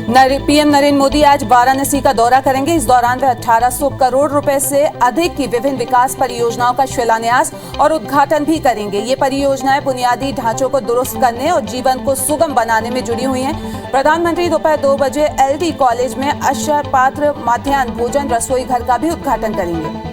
PM Narendra Modi आज वाराणसी का दौरा करेंगे। इस दौरान वे 1800 करोड़ रुपए से अधिक की विभिन्न विकास परियोजनाओं का शिलान्यास और उद्घाटन भी करेंगे। ये परियोजनाएं बुनियादी ढांचों को दुरुस्त करने और जीवन को सुगम बनाने में जुड़ी हुई हैं। प्रधानमंत्री दोपहर 2 बजे एलडी कॉलेज में अक्षय पात्र मध्याह्न भोजन रसोई घर का भी उद्घाटन करेंगे।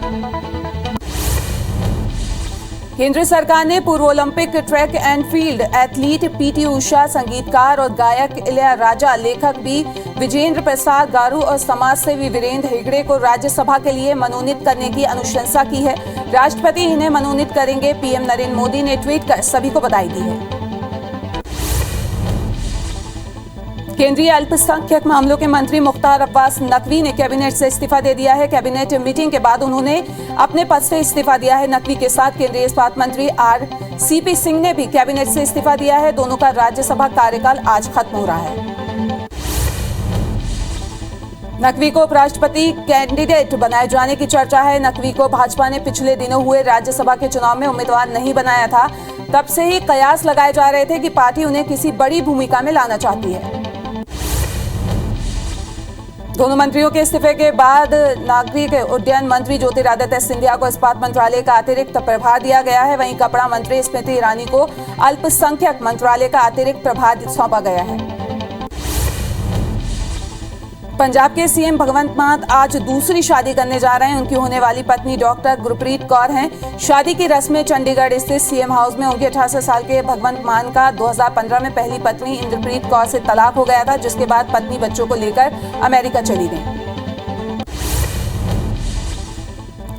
केंद्र सरकार ने पूर्व Olympic track and field athlete PT Usha, संगीतकार और गायक इलैयाराजा, लेखक बी विजेंद्र प्रसाद गारू और समाजसेवी वीरेंद्र हेगड़े को राज्यसभा के लिए मनोनीत करने की अनुशंसा की है। राष्ट्रपति इन्हें मनोनीत करेंगे। पीएम नरेंद्र मोदी ने ट्वीट कर सभी को बधाई दी है। केंद्रीय अल्पसंख्यक मामलों के मंत्री मुख्तार अब्बास नकवी ने कैबिनेट से इस्तीफा दे दिया है। कैबिनेट मीटिंग के बाद उन्होंने अपने पद से इस्तीफा दिया है। नकवी के साथ केंद्रीय इस्पात मंत्री आरसीपी सिंह ने भी कैबिनेट से इस्तीफा दिया है। दोनों का राज्यसभा कार्यकाल आज खत्म हो रहा है। नकवी को उपराष्ट्रपति कैंडिडेट बनाए जाने की चर्चा है। नकवी को भाजपा ने पिछले दिनों हुए राज्यसभा के चुनाव में उम्मीदवार नहीं बनाया था। तब से ही कयास लगाए जा रहे थे कि पार्टी उन्हें किसी बड़ी भूमिका में लाना चाहती है। दोनों मंत्रियों के इस्तीफे के बाद नागरिक उड्डयन मंत्री ज्योतिरादित्य सिंधिया को इस्पात मंत्रालय का अतिरिक्त प्रभार दिया गया है। वहीं कपड़ा मंत्री स्मृति ईरानी को अल्पसंख्यक मंत्रालय का अतिरिक्त प्रभार सौंपा गया है। पंजाब के सीएम भगवंत मान आज दूसरी शादी करने जा रहे हैं। उनकी होने वाली पत्नी डॉक्टर गुरप्रीत कौर हैं। शादी की रस्में चंडीगढ़ स्थित सीएम हाउस में होंगी। 88 साल के भगवंत मान का 2015 में पहली पत्नी इंद्रप्रीत कौर से तलाक हो गया था, जिसके बाद पत्नी बच्चों को लेकर अमेरिका चली गई।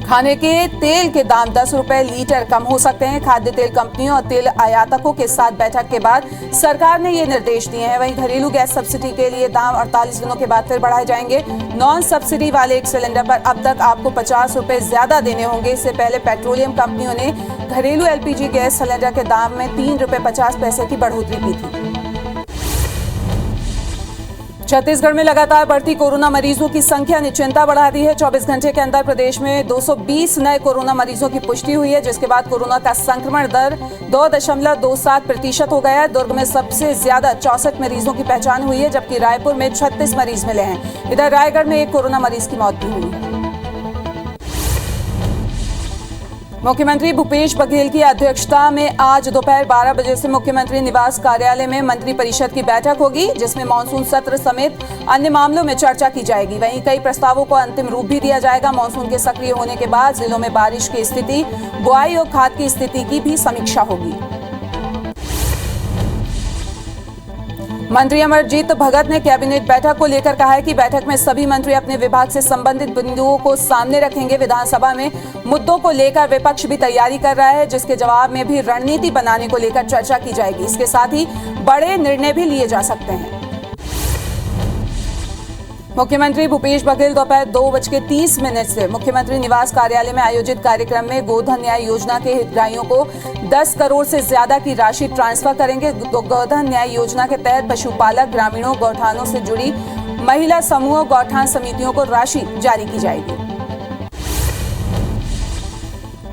खाने के तेल के दाम 10 रुपए लीटर कम हो सकते हैं। खाद्य तेल कंपनियों और तेल आयातकों के साथ बैठक के बाद सरकार ने ये निर्देश दिए हैं। वहीं घरेलू गैस सब्सिडी के लिए दाम 48 दिनों के बाद फिर बढ़ाए जाएंगे। नॉन सब्सिडी वाले एक सिलेंडर पर अब तक आपको 50 रुपए ज्यादा देने होंगे। इससे पहले पेट्रोलियम कंपनियों ने घरेलू एलपीजी गैस सिलेंडर के दाम में 3 रुपए 50 पैसे की बढ़ोतरी की थी। छत्तीसगढ़ में लगातार बढ़ती कोरोना मरीजों की संख्या ने चिंता बढ़ा दी है। 24 घंटे के अंदर प्रदेश में 220 नए कोरोना मरीजों की पुष्टि हुई है, जिसके बाद कोरोना का संक्रमण दर 2.27% हो गया है। दुर्ग में सबसे ज्यादा 64 मरीजों की पहचान हुई है, जबकि रायपुर में 36 मरीज मिले हैं। इधर रायगढ़ में एक कोरोना मरीज की मौत भी हुई है। मुख्यमंत्री भूपेश बघेल की अध्यक्षता में आज दोपहर 12 बजे से मुख्यमंत्री निवास कार्यालय में मंत्री परिषद की बैठक होगी, जिसमें मानसून सत्र समेत अन्य मामलों में चर्चा की जाएगी। वहीं कई प्रस्तावों को अंतिम रूप भी दिया जाएगा। मानसून के सक्रिय होने के बाद जिलों में बारिश की स्थिति, बुआई और खाद की स्थिति की भी समीक्षा होगी। मंत्री अमरजीत भगत ने कैबिनेट बैठक को लेकर कहा है कि बैठक में सभी मंत्री अपने विभाग से संबंधित बिंदुओं को सामने रखेंगे। विधानसभा में मुद्दों को लेकर विपक्ष भी तैयारी कर रहा है, जिसके जवाब में भी रणनीति बनाने को लेकर चर्चा की जाएगी। इसके साथ ही बड़े निर्णय भी लिए जा सकते हैं। मुख्यमंत्री भूपेश बघेल दोपहर 2:30 से मुख्यमंत्री निवास कार्यालय में आयोजित कार्यक्रम में गोधन न्याय योजना के हितग्राहियों को 10 करोड़ से ज्यादा की राशि ट्रांसफर करेंगे। गोधन न्याय योजना के तहत पशुपालक, ग्रामीणों, गौठानों से जुड़ी महिला समूहों, गौठान समितियों को राशि जारी की जाएगी।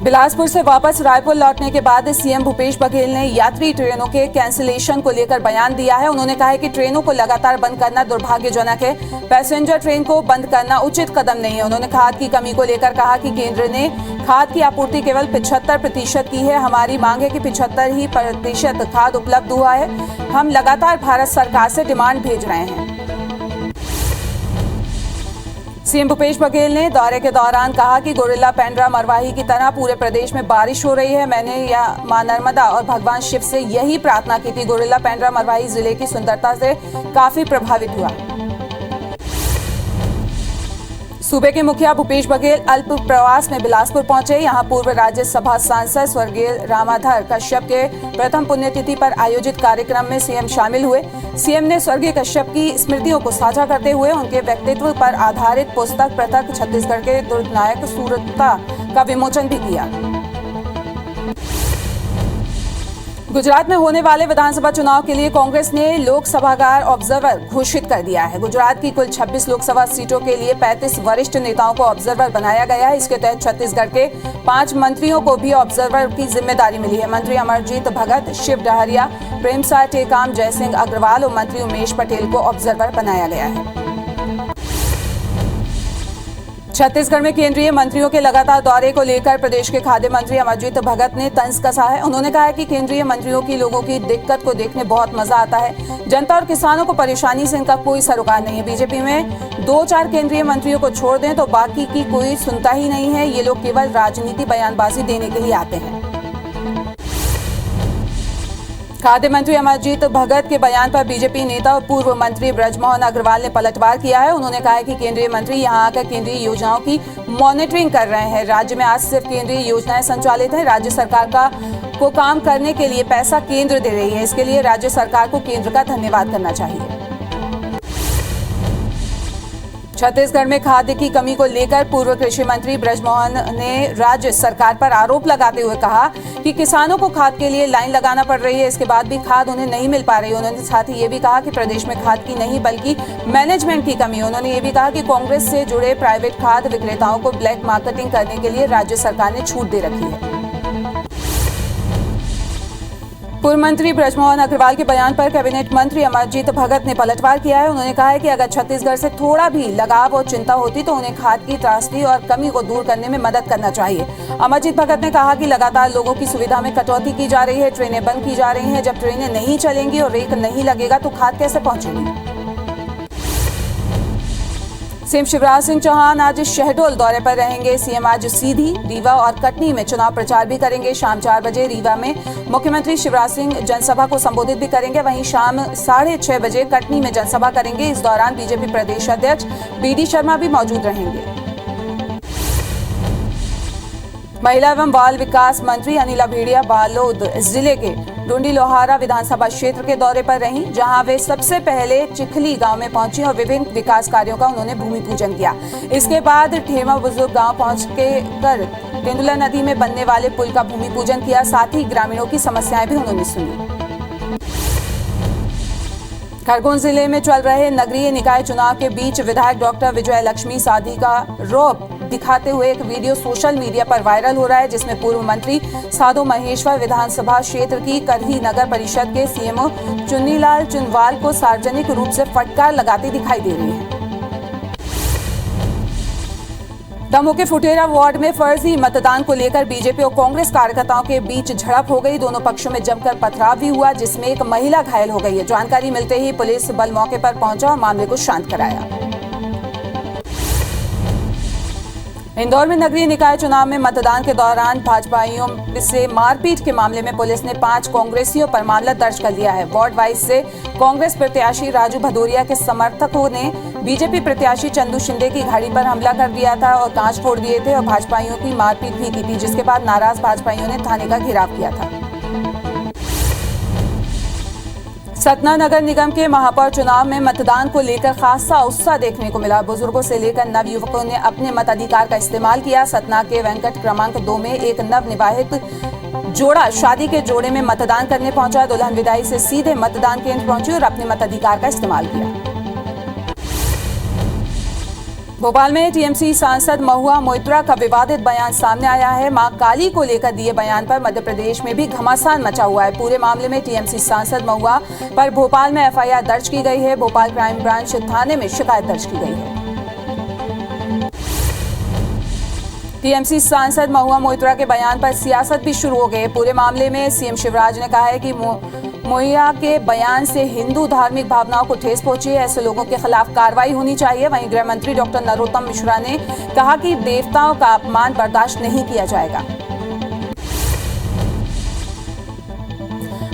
बिलासपुर से वापस रायपुर लौटने के बाद सीएम भूपेश बघेल ने यात्री ट्रेनों के कैंसिलेशन को लेकर बयान दिया है। उन्होंने कहा है कि ट्रेनों को लगातार बंद करना दुर्भाग्यजनक है। पैसेंजर ट्रेन को बंद करना उचित कदम नहीं है। उन्होंने खाद की कमी को लेकर कहा कि केंद्र ने खाद की आपूर्ति केवल 75% की है। हमारी मांग है कि 75% खाद उपलब्ध हुआ है। हम लगातार भारत सरकार से डिमांड भेज रहे हैं। सीएम भूपेश बघेल ने दौरे के दौरान कहा कि गोरिल्ला पेंड्रा मरवाही की तरह पूरे प्रदेश में बारिश हो रही है। मैंने मां नर्मदा और भगवान शिव से यही प्रार्थना की थी। गोरिल्ला पेंड्रा मरवाही जिले की सुंदरता से काफी प्रभावित हुआ। सूबे के मुखिया भूपेश बघेल अल्प प्रवास में बिलासपुर पहुंचे। यहां पूर्व राज्यसभा सांसद स्वर्गीय रामाधर कश्यप के प्रथम पुण्यतिथि पर आयोजित कार्यक्रम में सीएम शामिल हुए। सीएम ने स्वर्गीय कश्यप की स्मृतियों को साझा करते हुए उनके व्यक्तित्व पर आधारित पुस्तक पृथक छत्तीसगढ़ के दुर्नायक सूरता का विमोचन भी किया। गुजरात में होने वाले विधानसभा चुनाव के लिए कांग्रेस ने लोकसभागार ऑब्जर्वर घोषित कर दिया है। गुजरात की कुल 26 लोकसभा सीटों के लिए 35 वरिष्ठ नेताओं को ऑब्जर्वर बनाया गया है। इसके तहत छत्तीसगढ़ के 5 मंत्रियों को भी ऑब्जर्वर की जिम्मेदारी मिली है। मंत्री अमरजीत भगत, शिव डहरिया, प्रेमसाय टेकाम, जयसिंह अग्रवाल और मंत्री उमेश पटेल को ऑब्जर्वर बनाया गया है। छत्तीसगढ़ में केंद्रीय मंत्रियों के लगातार दौरे को लेकर प्रदेश के खाद्य मंत्री अमरजीत भगत ने तंज कसा है। उन्होंने कहा है कि केंद्रीय मंत्रियों की लोगों की दिक्कत को देखने बहुत मजा आता है। जनता और किसानों को परेशानी से इनका कोई सरोकार नहीं है। बीजेपी में 2-4 केंद्रीय मंत्रियों को छोड़ दें तो बाकी की कोई सुनता ही नहीं है। ये लोग केवल राजनीति बयानबाजी देने के लिए आते हैं। खाद्य मंत्री अमरजीत भगत के बयान पर बीजेपी नेता और पूर्व मंत्री बृजमोहन अग्रवाल ने पलटवार किया है। उन्होंने कहा है कि केंद्रीय मंत्री यहां आकर केंद्रीय योजनाओं की मॉनिटरिंग कर रहे हैं। राज्य में आज सिर्फ केंद्रीय योजनाएं संचालित हैं। राज्य सरकार को काम करने के लिए पैसा केंद्र दे रही है। इसके लिए राज्य सरकार को केंद्र का धन्यवाद करना चाहिए। छत्तीसगढ़ में खाद्य की कमी को लेकर पूर्व कृषि मंत्री बृजमोहन ने राज्य सरकार पर आरोप लगाते हुए कहा कि किसानों को खाद के लिए लाइन लगाना पड़ रही है। इसके बाद भी खाद उन्हें नहीं मिल पा रही। उन्होंने साथ ही ये भी कहा कि प्रदेश में खाद की नहीं बल्कि मैनेजमेंट की कमी है। उन्होंने ये भी कहा कि कांग्रेस से जुड़े प्राइवेट खाद विक्रेताओं को ब्लैक मार्केटिंग करने के लिए राज्य सरकार ने छूट दे रखी है। पूर्व मंत्री बृजमोहन अग्रवाल के बयान पर कैबिनेट मंत्री अमरजीत भगत ने पलटवार किया है। उन्होंने कहा है कि अगर छत्तीसगढ़ से थोड़ा भी लगाव और चिंता होती तो उन्हें खाद की त्रासदी और कमी को दूर करने में मदद करना चाहिए। अमरजीत भगत ने कहा कि लगातार लोगों की सुविधा में कटौती की जा रही है, ट्रेनें बंद की जा रही हैं। जब ट्रेनें नहीं चलेंगी और रेक नहीं लगेगा तो खाद कैसे पहुंचेगी। सीएम शिवराज सिंह चौहान आज शहडोल दौरे पर रहेंगे। सीएम आज सीधी, रीवा और कटनी में चुनाव प्रचार भी करेंगे। शाम 4 बजे रीवा में मुख्यमंत्री शिवराज सिंह जनसभा को संबोधित भी करेंगे। वहीं शाम 6:30 बजे कटनी में जनसभा करेंगे। इस दौरान बीजेपी प्रदेश अध्यक्ष बीडी शर्मा भी मौजूद रहेंगे। महिला एवं बाल विकास मंत्री अनिला भेड़िया बालोद जिले के डुंडी लोहारा विधानसभा क्षेत्र के दौरे पर रहीं, जहां वे सबसे पहले चिखली गांव में पहुंची और विभिन्न विकास कार्यों का उन्होंने भूमि पूजन किया। इसके बाद ठेमा बुजुर्ग गांव पहुंचकर तेंदुला नदी में बनने वाले पुल का भूमि पूजन किया। साथ ही ग्रामीणों की समस्याएं भी उन्होंने सुनी। खरगोन जिले में चल रहे नगरीय निकाय चुनाव के बीच विधायक डॉक्टर विजय लक्ष्मी साधी का रौब दिखाते हुए एक वीडियो सोशल मीडिया पर वायरल हो रहा है, जिसमें पूर्व मंत्री साधु महेश्वर विधानसभा क्षेत्र की करही नगर परिषद के सीएमओ चुन्नीलाल चुनवाल को सार्वजनिक रूप से फटकार लगाती दिखाई दे रही है। दमोह के फुटेरा वार्ड में फर्जी मतदान को लेकर बीजेपी और कांग्रेस कार्यकर्ताओं के बीच झड़प हो गई। दोनों पक्षों में जमकर पथराव भी हुआ, जिसमें एक महिला घायल हो गई है। जानकारी मिलते ही पुलिस बल मौके पर पहुंचा और मामले को शांत कराया। इंदौर में नगरीय निकाय चुनाव में मतदान के दौरान भाजपाइयों से मारपीट के मामले में पुलिस ने 5 कांग्रेसियों पर मामला दर्ज कर लिया है। वार्ड वाइज से कांग्रेस प्रत्याशी राजू भदौरिया के समर्थकों ने बीजेपी प्रत्याशी चंदू शिंदे की गाड़ी पर हमला कर दिया था और कांच फोड़ दिए थे और भाजपाइयों की मारपीट भी की थी, जिसके बाद नाराज भाजपाइयों ने थाने का घेराव किया था। सतना नगर निगम के महापौर चुनाव में मतदान को लेकर खासा उत्साह देखने को मिला। बुजुर्गों से लेकर नवयुवकों ने अपने मताधिकार का इस्तेमाल किया। सतना के वेंकट क्रमांक 2 में एक नवनिवाहित जोड़ा शादी के जोड़े में मतदान करने पहुंचा। दुल्हन विदाई से सीधे मतदान केंद्र पहुंची और अपने मताधिकार का इस्तेमाल किया। भोपाल में टीएमसी सांसद महुआ मोइत्रा का विवादित बयान सामने आया है। मां काली को लेकर दिए बयान पर मध्य प्रदेश में भी घमासान मचा हुआ है। पूरे मामले में टीएमसी सांसद महुआ पर भोपाल में एफआईआर दर्ज की गई है। भोपाल क्राइम ब्रांच थाने में शिकायत दर्ज की गई है। टीएमसी सांसद महुआ मोइत्रा के बयान पर सियासत भी शुरू हो गई। पूरे मामले में सीएम शिवराज ने कहा है कि मोइया के बयान से हिंदू धार्मिक भावनाओं को ठेस पहुंची है। ऐसे लोगों के खिलाफ कार्रवाई होनी चाहिए। वहीं गृह मंत्री डॉक्टर नरोत्तम मिश्रा ने कहा कि देवताओं का अपमान बर्दाश्त नहीं किया जाएगा।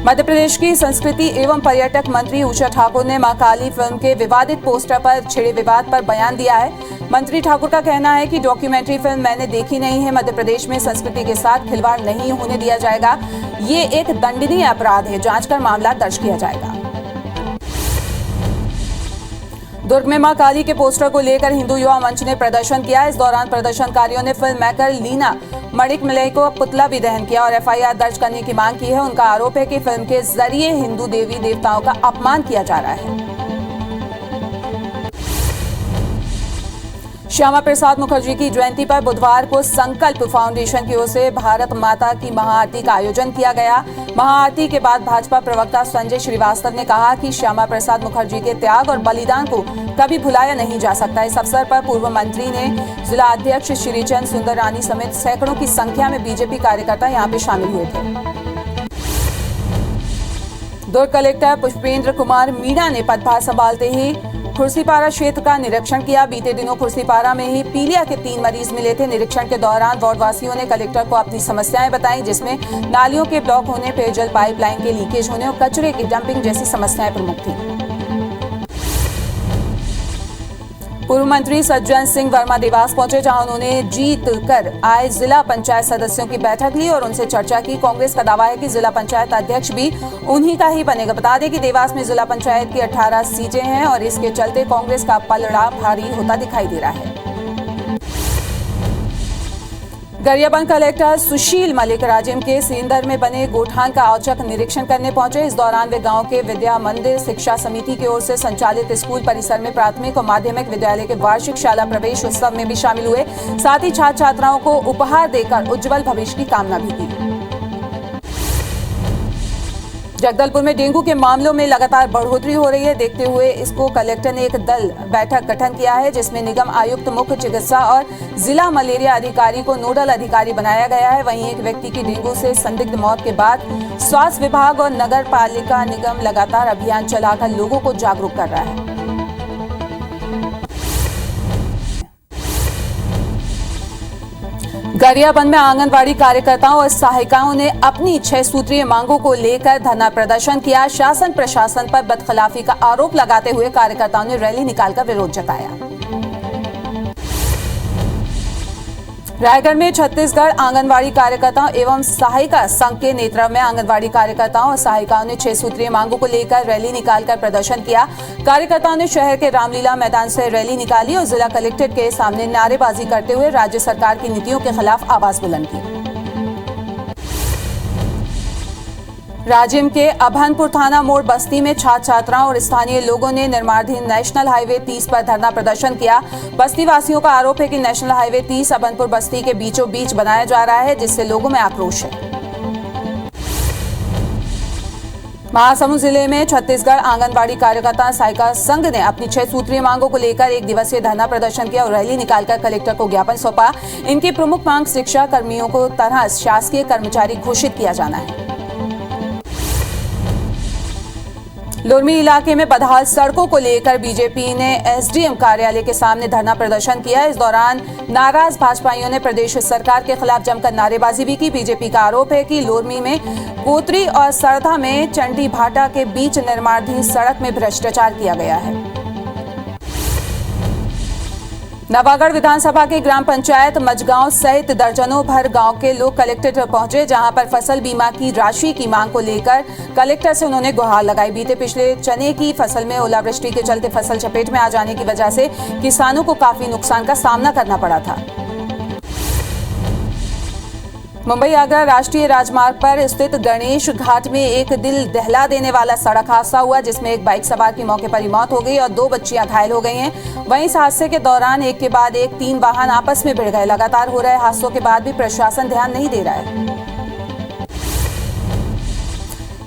मध्य प्रदेश की संस्कृति एवं पर्यटक मंत्री उषा ठाकुर ने मां काली फिल्म के विवादित पोस्टर पर छिड़े विवाद पर बयान दिया है। मंत्री ठाकुर का कहना है कि डॉक्यूमेंट्री फिल्म मैंने देखी नहीं है। मध्य प्रदेश में संस्कृति के साथ खिलवाड़ नहीं होने दिया जाएगा। ये एक दंडनीय अपराध है। जांच कर मामला दर्ज किया जाएगा। दुर्ग में मां काली के पोस्टर को लेकर हिंदू युवा मंच ने प्रदर्शन किया। इस दौरान प्रदर्शनकारियों ने फिल्म मेकर लीना मणिक मिले को पुतला भी दहन किया और एफआईआर दर्ज करने की मांग की है। उनका आरोप है कि फिल्म के जरिए हिंदू देवी देवताओं का अपमान किया जा रहा है। श्यामा प्रसाद मुखर्जी की जयंती पर बुधवार को संकल्प फाउंडेशन की ओर से भारत माता की महाआरती का आयोजन किया गया। महाआरती के बाद भाजपा प्रवक्ता संजय श्रीवास्तव ने कहा कि श्यामा प्रसाद मुखर्जी के त्याग और बलिदान को कभी भुलाया नहीं जा सकता। इस अवसर पर पूर्व मंत्री ने जिला अध्यक्ष श्रीचंद सुंदर रानी समेत सैकड़ों की संख्या में बीजेपी कार्यकर्ता यहां पे शामिल हुए थे। दुर्ग कलेक्टर पुष्पेंद्र कुमार मीणा ने पदभार संभालते ही खुर्सीपारा क्षेत्र का निरीक्षण किया। बीते दिनों खुर्सीपारा में ही पीलिया के 3 मरीज मिले थे। निरीक्षण के दौरान वार्डवासियों ने कलेक्टर को अपनी समस्याएं बताई, जिसमें नालियों के ब्लॉक होने, पेयजल पाइपलाइन के लीकेज होने और कचरे की डंपिंग जैसी समस्याएं प्रमुख थी। पूर्व मंत्री सज्जन सिंह वर्मा देवास पहुंचे, जहां उन्होंने जीत कर आए जिला पंचायत सदस्यों की बैठक ली और उनसे चर्चा की। कांग्रेस का दावा है कि जिला पंचायत अध्यक्ष भी उन्हीं का ही बनेगा। बता दें कि देवास में जिला पंचायत की 18 सीटें हैं और इसके चलते कांग्रेस का पलड़ा भारी होता दिखाई दे रहा है। गरियाबंद कलेक्टर सुशील मलिक राजिम के सिंदर में बने गोठान का औचक निरीक्षण करने पहुंचे। इस दौरान वे गांव के विद्या मंदिर शिक्षा समिति की ओर से संचालित स्कूल परिसर में प्राथमिक और माध्यमिक विद्यालय के वार्षिक शाला प्रवेश उत्सव में भी शामिल हुए। साथ ही छात्र छात्राओं को उपहार देकर उज्जवल भविष्य की कामना भी की। जगदलपुर में डेंगू के मामलों में लगातार बढ़ोतरी हो रही है। देखते हुए इसको कलेक्टर ने एक दल बैठक गठन किया है, जिसमें निगम आयुक्त, मुख्य चिकित्सा और जिला मलेरिया अधिकारी को नोडल अधिकारी बनाया गया है। वहीं एक व्यक्ति की डेंगू से संदिग्ध मौत के बाद स्वास्थ्य विभाग और नगर पालिका निगम लगातार अभियान चलाकर लोगों को जागरूक कर रहा है। गरियाबंद में आंगनवाड़ी कार्यकर्ताओं और सहायिकाओं ने अपनी 6 सूत्रीय मांगों को लेकर धरना प्रदर्शन किया। शासन प्रशासन पर बदखिलाफी का आरोप लगाते हुए कार्यकर्ताओं ने रैली निकालकर विरोध जताया। रायगढ़ में छत्तीसगढ़ आंगनवाड़ी कार्यकर्ताओं एवं सहायिका संघ के नेतृत्व में आंगनवाड़ी कार्यकर्ताओं और सहायिकाओं ने 6 सूत्रीय मांगों को लेकर रैली निकालकर प्रदर्शन किया। कार्यकर्ताओं ने शहर के रामलीला मैदान से रैली निकाली और जिला कलेक्ट्रेट के सामने नारेबाजी करते हुए राज्य सरकार की नीतियों के खिलाफ आवाज बुलंद की। राजिम के अभनपुर थाना मोड़ बस्ती में छात्र छात्राओं और स्थानीय लोगों ने निर्माणाधीन नेशनल हाईवे 30 पर धरना प्रदर्शन किया। बस्ती वासियों का आरोप है कि नेशनल हाईवे 30 अभनपुर बस्ती के बीचों बीच बनाया जा रहा है, जिससे लोगों में आक्रोश है। महासमुंद जिले में छत्तीसगढ़ आंगनवाड़ी कार्यकर्ता सहायिका संघ ने अपनी 6 सूत्रीय मांगों को लेकर 1 दिवसीय धरना प्रदर्शन किया और रैली निकालकर कलेक्टर को ज्ञापन सौंपा। इनकी प्रमुख मांग शिक्षा कर्मियों को तरह शासकीय कर्मचारी घोषित किया जाना है। लोरमी इलाके में बदहाल सड़कों को लेकर बीजेपी ने एसडीएम कार्यालय के सामने धरना प्रदर्शन किया। इस दौरान नाराज भाजपाइयों ने प्रदेश सरकार के खिलाफ जमकर नारेबाजी भी की। बीजेपी का आरोप है कि लोरमी में कोतरी और सरधा में चंडी भाटा के बीच निर्माणाधीन सड़क में भ्रष्टाचार किया गया है। नवागढ़ विधानसभा के ग्राम पंचायत मजगांव सहित दर्जनों भर गांव के लोग कलेक्ट्रेट पहुंचे, जहां पर फसल बीमा की राशि की मांग को लेकर कलेक्टर से उन्होंने गुहार लगाई। बीते पिछले चने की फसल में ओलावृष्टि के चलते फसल चपेट में आ जाने की वजह से किसानों को काफी नुकसान का सामना करना पड़ा था। मुंबई आगरा राष्ट्रीय राजमार्ग पर स्थित गणेश घाट में एक दिल दहला देने वाला सड़क हादसा हुआ, जिसमें एक बाइक सवार की मौके पर ही मौत हो गई और 2 बच्चियां घायल हो गई हैं। वहीं इस हादसे के दौरान एक के बाद एक 3 वाहन आपस में भिड़ गए। लगातार हो रहे हादसों के बाद भी प्रशासन ध्यान नहीं दे रहा है।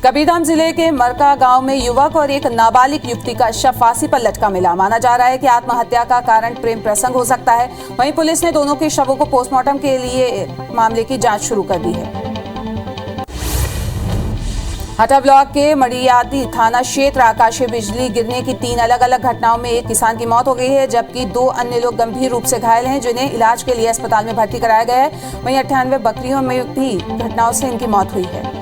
कबीरधाम जिले के मरका गांव में युवक और एक नाबालिग युवती का शव फांसी पर लटका मिला। माना जा रहा है कि आत्महत्या का कारण प्रेम प्रसंग हो सकता है। वहीं पुलिस ने दोनों के शवों को पोस्टमार्टम के लिए मामले की जांच शुरू कर दी है। हटा ब्लॉक के मड़ियादी थाना क्षेत्र आकाशीय बिजली गिरने की 3 अलग अलग घटनाओं में एक किसान की मौत हो गई है, जबकि 2 अन्य लोग गंभीर रूप से घायल हैं, जिन्हें इलाज के लिए अस्पताल में भर्ती कराया गया है। वहीं 98 बकरियों में भी घटनाओं से इनकी मौत हुई है।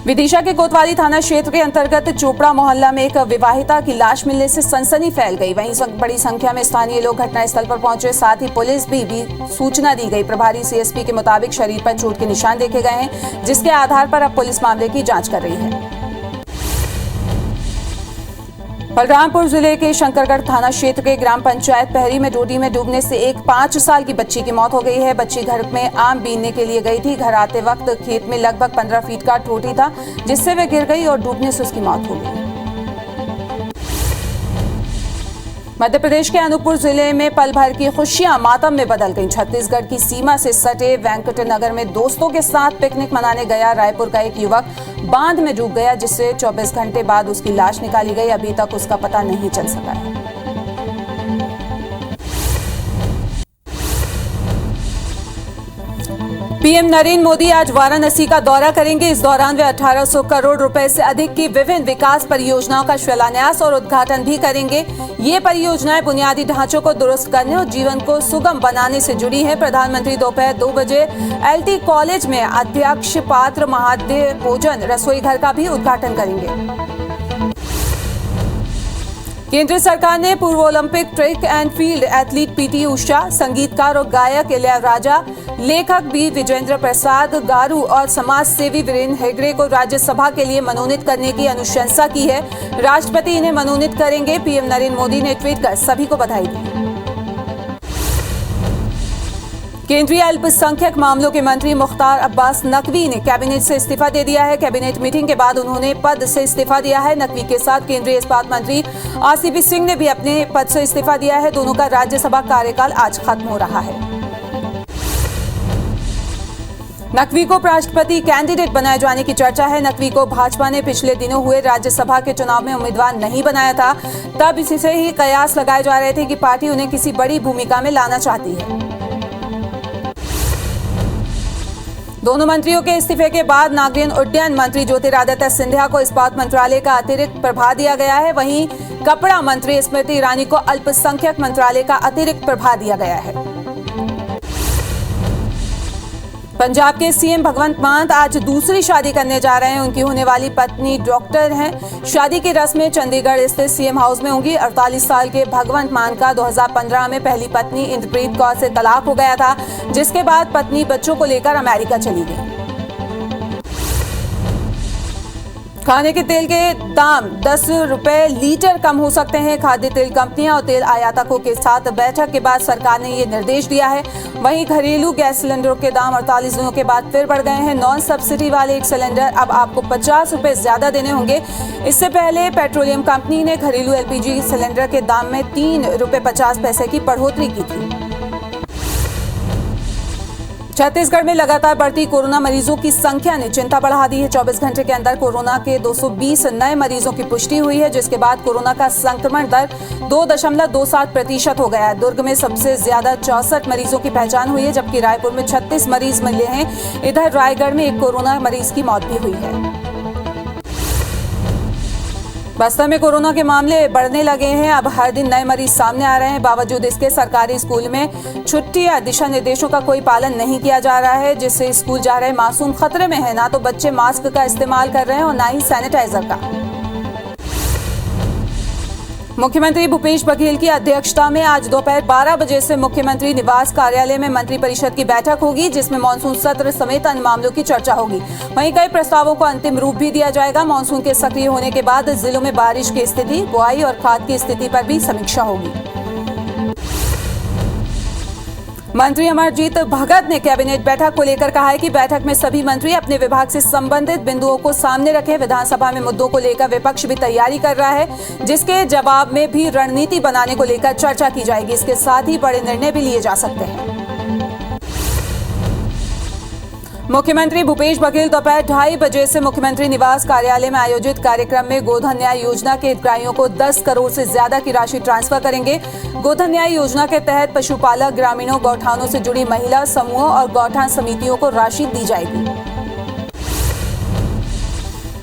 विदिशा के कोतवाली थाना क्षेत्र के अंतर्गत चोपड़ा मोहल्ला में एक विवाहिता की लाश मिलने से सनसनी फैल गई। वहीं बड़ी संख्या में स्थानीय लोग घटनास्थल पर पहुंचे, साथ ही पुलिस भी सूचना दी गई। प्रभारी सीएसपी के मुताबिक शरीर पर चोट के निशान देखे गए हैं, जिसके आधार पर अब पुलिस मामले की जांच कर रही है। बलरामपुर जिले के शंकरगढ़ थाना क्षेत्र के ग्राम पंचायत पहरी में डोडी में डूबने से एक 5 साल की बच्ची की मौत हो गई है। बच्ची घर में आम बीनने के लिए गई थी। घर आते वक्त खेत में लगभग 15 फीट का टोटी था, जिससे वे गिर गई और डूबने से उसकी मौत हो गई। मध्य प्रदेश के अनूपपुर जिले में पल भर की खुशियां मातम में बदल गईं। छत्तीसगढ़ की सीमा से सटे वेंकटनगर में दोस्तों के साथ पिकनिक मनाने गया रायपुर का एक युवक बांध में डूब गया, जिससे 24 घंटे बाद उसकी लाश निकाली गई। अभी तक उसका पता नहीं चल सका है। पीएम नरेंद्र मोदी आज वाराणसी का दौरा करेंगे। इस दौरान वे 1800 करोड़ रुपए से अधिक की विभिन्न विकास परियोजनाओं का शिलान्यास और उद्घाटन भी करेंगे। ये परियोजनाएं बुनियादी ढांचों को दुरुस्त करने और जीवन को सुगम बनाने से जुड़ी हैं। प्रधानमंत्री दोपहर 2 बजे एलटी कॉलेज में अध्यक्ष पात्र महादेव भोजन रसोई घर का भी उद्घाटन करेंगे। केंद्र सरकार ने पूर्व Olympic track and field athlete PT Usha, संगीतकार और गायक इलैयाराजा, लेखक बी विजेंद्र प्रसाद गारू और समाज सेवी वीरेंद्र हेगड़े को राज्यसभा के लिए मनोनीत करने की अनुशंसा की है। राष्ट्रपति इन्हें मनोनीत करेंगे। पीएम नरेंद्र मोदी ने ट्वीट कर सभी को बधाई दी। केंद्रीय अल्पसंख्यक मामलों के मंत्री मुख्तार अब्बास नकवी ने कैबिनेट से इस्तीफा दे दिया है। कैबिनेट मीटिंग के बाद उन्होंने पद से इस्तीफा दिया है। नकवी के साथ केंद्रीय इस्पात मंत्री आसिफ सिंह ने भी अपने पद से इस्तीफा दिया है। दोनों का राज्यसभा कार्यकाल आज खत्म हो रहा है। नकवी को राष्ट्रपति कैंडिडेट बनाए जाने की चर्चा है। नकवी को भाजपा ने पिछले दिनों हुए राज्यसभा के चुनाव में उम्मीदवार नहीं बनाया था। तब इसी से ही कयास लगाए जा रहे थे कि पार्टी उन्हें किसी बड़ी भूमिका में लाना चाहती है। दोनों मंत्रियों के इस्तीफे के बाद नागरिक उड्डयन मंत्री ज्योतिरादित्य सिंधिया को इस्पात मंत्रालय का अतिरिक्त प्रभार दिया गया है। वहीं कपड़ा मंत्री स्मृति ईरानी को अल्पसंख्यक मंत्रालय का अतिरिक्त प्रभार दिया गया है। पंजाब के सीएम भगवंत मान आज दूसरी शादी करने जा रहे हैं। उनकी होने वाली पत्नी डॉक्टर हैं। शादी की रस्में चंडीगढ़ स्थित सीएम हाउस में होंगी। 48 साल के भगवंत मान का 2015 में पहली पत्नी इंद्रप्रीत कौर से तलाक हो गया था, जिसके बाद पत्नी बच्चों को लेकर अमेरिका चली गई। खाने के तेल के दाम 10 रुपए लीटर कम हो सकते हैं। खाद्य तेल कंपनियां और तेल आयातकों के साथ बैठक के बाद सरकार ने ये निर्देश दिया है। वहीं घरेलू गैस सिलेंडरों के दाम 48 दिनों के बाद फिर बढ़ गए हैं। नॉन सब्सिडी वाले एक सिलेंडर अब आपको 50 रुपए ज्यादा देने होंगे। इससे पहले पेट्रोलियम कंपनी ने घरेलू एलपीजी सिलेंडर के दाम में 3 रुपए 50 पैसे की बढ़ोतरी की थी। छत्तीसगढ़ में लगातार बढ़ती कोरोना मरीजों की संख्या ने चिंता बढ़ा दी है। 24 घंटे के अंदर कोरोना के 220 नए मरीजों की पुष्टि हुई है, जिसके बाद कोरोना का संक्रमण दर 2.27% हो गया है। दुर्ग में सबसे ज्यादा 64 मरीजों की पहचान हुई है, जबकि रायपुर में 36 मरीज मिले हैं। इधर रायगढ़ में एक कोरोना मरीज की मौत भी हुई है। बस्तर में कोरोना के मामले बढ़ने लगे हैं। अब हर दिन नए मरीज सामने आ रहे हैं। बावजूद इसके सरकारी स्कूल में छुट्टी या दिशा निर्देशों का कोई पालन नहीं किया जा रहा है, जिससे स्कूल जा रहे मासूम खतरे में है। ना तो बच्चे मास्क का इस्तेमाल कर रहे हैं और ना ही सैनिटाइजर का। मुख्यमंत्री भूपेश बघेल की अध्यक्षता में आज दोपहर 12 बजे से मुख्यमंत्री निवास कार्यालय में मंत्रिपरिषद की बैठक होगी, जिसमें मानसून सत्र समेत अन्य मामलों की चर्चा होगी। वहीं कई प्रस्तावों को अंतिम रूप भी दिया जाएगा। मानसून के सक्रिय होने के बाद जिलों में बारिश की स्थिति, बुआई और खाद की स्थिति पर भी समीक्षा होगी। मंत्री अमरजीत भगत ने कैबिनेट बैठक को लेकर कहा है कि बैठक में सभी मंत्री अपने विभाग से संबंधित बिंदुओं को सामने रखें। विधानसभा में मुद्दों को लेकर विपक्ष भी तैयारी कर रहा है, जिसके जवाब में भी रणनीति बनाने को लेकर चर्चा की जाएगी। इसके साथ ही बड़े निर्णय भी लिए जा सकते हैं। मुख्यमंत्री भूपेश बघेल दोपहर 2:30 बजे से मुख्यमंत्री निवास कार्यालय में आयोजित कार्यक्रम में गोधन न्याय योजना के हितग्राहियों को 10 करोड़ से ज्यादा की राशि ट्रांसफर करेंगे। गोधन न्याय योजना के तहत पशुपालक, ग्रामीणों, गौठानों से जुड़ी महिला समूहों और गौठान समितियों को राशि दी जाएगी।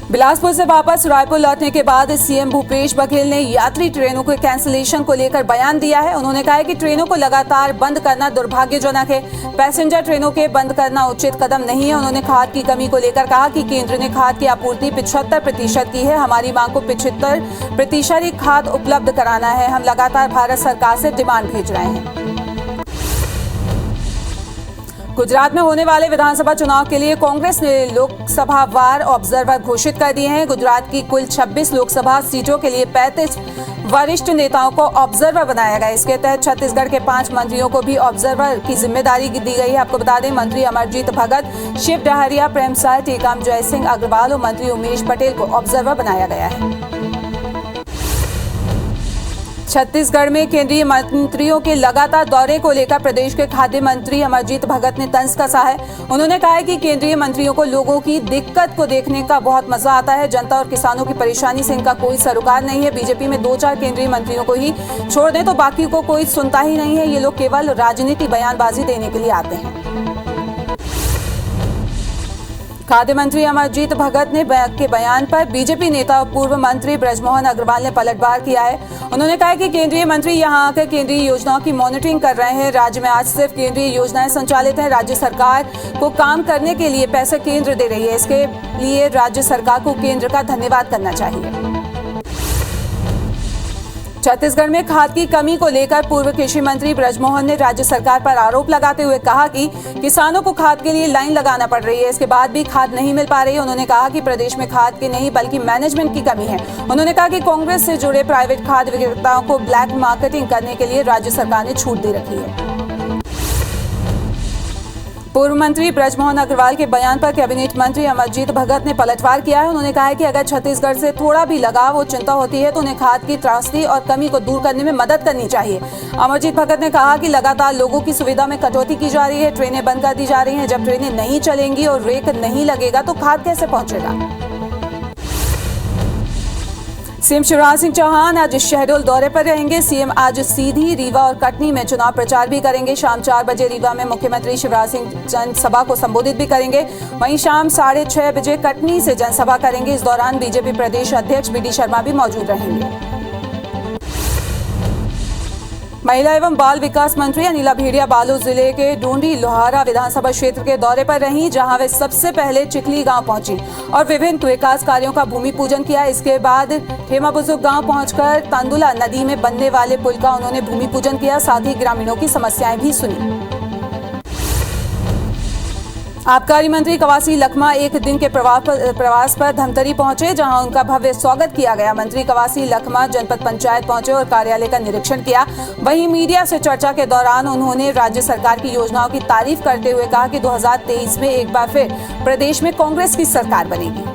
बिलासपुर से वापस रायपुर लौटने के बाद सीएम भूपेश बघेल ने यात्री ट्रेनों के कैंसिलेशन को लेकर बयान दिया है। उन्होंने कहा है कि ट्रेनों को लगातार बंद करना दुर्भाग्यजनक है। पैसेंजर ट्रेनों के बंद करना उचित कदम नहीं है। उन्होंने खाद की कमी को लेकर कहा कि केंद्र ने खाद की आपूर्ति 75% की है। हमारी मांग को 75% ही खाद उपलब्ध कराना है। हम लगातार भारत सरकार से डिमांड भेज रहे हैं। गुजरात में होने वाले विधानसभा चुनाव के लिए कांग्रेस ने लोकसभा वार ऑब्जर्वर घोषित कर दिए हैं। गुजरात की कुल 26 लोकसभा सीटों के लिए 35 वरिष्ठ नेताओं को ऑब्जर्वर बनाया गया। इसके तहत छत्तीसगढ़ के 5 मंत्रियों को भी ऑब्जर्वर की जिम्मेदारी दी गई है। आपको बता दें, मंत्री अमरजीत भगत, शिव डहरिया, प्रेम साय, टेकाम जयसिंह अग्रवाल और मंत्री उमेश पटेल को ऑब्जर्वर बनाया गया है। छत्तीसगढ़ में केंद्रीय मंत्रियों के लगातार दौरे को लेकर प्रदेश के खाद्य मंत्री अमरजीत भगत ने तंज कसा है। उन्होंने कहा है कि केंद्रीय मंत्रियों को लोगों की दिक्कत को देखने का बहुत मजा आता है। जनता और किसानों की परेशानी से इनका कोई सरोकार नहीं है। बीजेपी में 2-4 केंद्रीय मंत्रियों को ही छोड़ दें तो बाकी को कोई सुनता ही नहीं है। ये लोग केवल राजनीति बयानबाजी देने के लिए आते हैं। खाद्य मंत्री अमरजीत भगत ने के बयान पर बीजेपी नेता और पूर्व मंत्री बृजमोहन अग्रवाल ने पलटवार किया है। उन्होंने कहा कि केंद्रीय मंत्री यहां आकर केंद्रीय योजनाओं की मॉनिटरिंग कर रहे हैं। राज्य में आज सिर्फ केंद्रीय योजनाएं संचालित हैं। राज्य सरकार को काम करने के लिए पैसे केंद्र दे रही है। इसके लिए राज्य सरकार को केंद्र का धन्यवाद करना चाहिए। छत्तीसगढ़ में खाद की कमी को लेकर पूर्व कृषि मंत्री बृजमोहन ने राज्य सरकार पर आरोप लगाते हुए कहा कि किसानों को खाद के लिए लाइन लगाना पड़ रही है। इसके बाद भी खाद नहीं मिल पा रही है। उन्होंने कहा कि प्रदेश में खाद की नहीं बल्कि मैनेजमेंट की कमी है। उन्होंने कहा कि कांग्रेस से जुड़े प्राइवेट खाद विक्रेताओं को ब्लैक मार्केटिंग करने के लिए राज्य सरकार ने छूट दे रखी है। पूर्व मंत्री बृजमोहन अग्रवाल के बयान पर कैबिनेट मंत्री अमरजीत भगत ने पलटवार किया है। उन्होंने कहा है कि अगर छत्तीसगढ़ से थोड़ा भी लगाव और चिंता होती है तो उन्हें खाद की त्रासदी और कमी को दूर करने में मदद करनी चाहिए। अमरजीत भगत ने कहा कि लगातार लोगों की सुविधा में कटौती की जा रही है। ट्रेनें बंद कर दी जा रही हैं। जब ट्रेनें नहीं चलेंगी और रेक नहीं लगेगा तो खाद कैसे पहुंचेगा। सीएम शिवराज सिंह चौहान आज शहडोल दौरे पर रहेंगे। सीएम आज सीधी, रीवा और कटनी में चुनाव प्रचार भी करेंगे। शाम 4 बजे रीवा में मुख्यमंत्री शिवराज सिंह जनसभा को संबोधित भी करेंगे। वहीं शाम 6:30 बजे कटनी से जनसभा करेंगे। इस दौरान बीजेपी प्रदेश अध्यक्ष बीडी शर्मा भी मौजूद रहेंगे। महिला एवं बाल विकास मंत्री अनिला भेड़िया बालोद जिले के डोंडी लोहारा विधानसभा क्षेत्र के दौरे पर रहीं, जहां वे सबसे पहले चिखली गांव पहुंची और विभिन्न विकास कार्यों का भूमि पूजन किया। इसके बाद ठेमाबुजुर्ग गांव पहुंचकर तंदुला नदी में बनने वाले पुल का उन्होंने भूमि पूजन किया। साथ ही ग्रामीणों की समस्याएं भी सुनी। आबकारी मंत्री कवासी लखमा एक दिन के प्रवास पर धमतरी पहुंचे, जहां उनका भव्य स्वागत किया गया। मंत्री कवासी लखमा जनपद पंचायत पहुंचे और कार्यालय का निरीक्षण किया। वहीं मीडिया से चर्चा के दौरान उन्होंने राज्य सरकार की योजनाओं की तारीफ करते हुए कहा कि 2023 में एक बार फिर प्रदेश में कांग्रेस की सरकार बनेगी।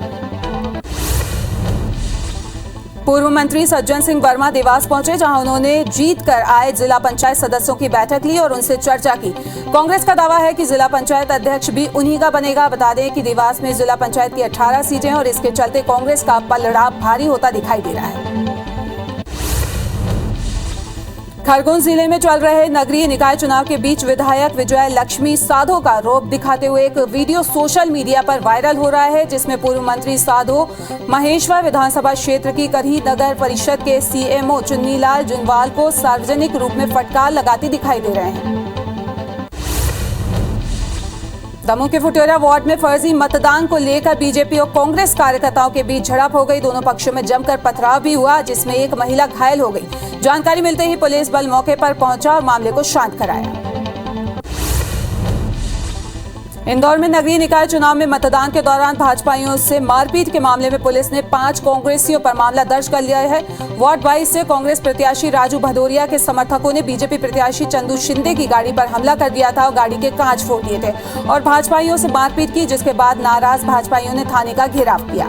पूर्व मंत्री सज्जन सिंह वर्मा देवास पहुंचे, जहां उन्होंने जीत कर आए जिला पंचायत सदस्यों की बैठक ली और उनसे चर्चा की। कांग्रेस का दावा है कि जिला पंचायत अध्यक्ष भी उन्हीं का बनेगा। बता दें कि देवास में जिला पंचायत की 18 सीटें और इसके चलते कांग्रेस का पलड़ा भारी होता दिखाई दे रहा है। खरगोन जिले में चल रहे नगरीय निकाय चुनाव के बीच विधायक विजय लक्ष्मी साधो का रौब दिखाते हुए एक वीडियो सोशल मीडिया पर वायरल हो रहा है, जिसमें पूर्व मंत्री साधो महेश्वर विधानसभा क्षेत्र की करही नगर परिषद के सीएमओ चुन्नीलाल जुनवाल को सार्वजनिक रूप में फटकार लगाती दिखाई दे रहे हैं। दमोह के फुटेरा वार्ड में फर्जी मतदान को लेकर बीजेपी और कांग्रेस कार्यकर्ताओं के बीच झड़प हो गई। दोनों पक्षों में जमकर पथराव भी हुआ, जिसमें एक महिला घायल हो गई। जानकारी मिलते ही पुलिस बल मौके पर पहुंचा और मामले को शांत कराया। इंदौर में नगरीय निकाय चुनाव में मतदान के दौरान भाजपाइयों से मारपीट के मामले में पुलिस ने 5 कांग्रेसियों पर मामला दर्ज कर लिया है। वार्ड 22 से कांग्रेस प्रत्याशी राजू भदौरिया के समर्थकों ने बीजेपी प्रत्याशी चंदू शिंदे की गाड़ी पर हमला कर दिया था और गाड़ी के कांच फोड़ दिए थे और भाजपाइयों से मारपीट की, जिसके बाद नाराज भाजपाइयों ने थाने का घेराव किया।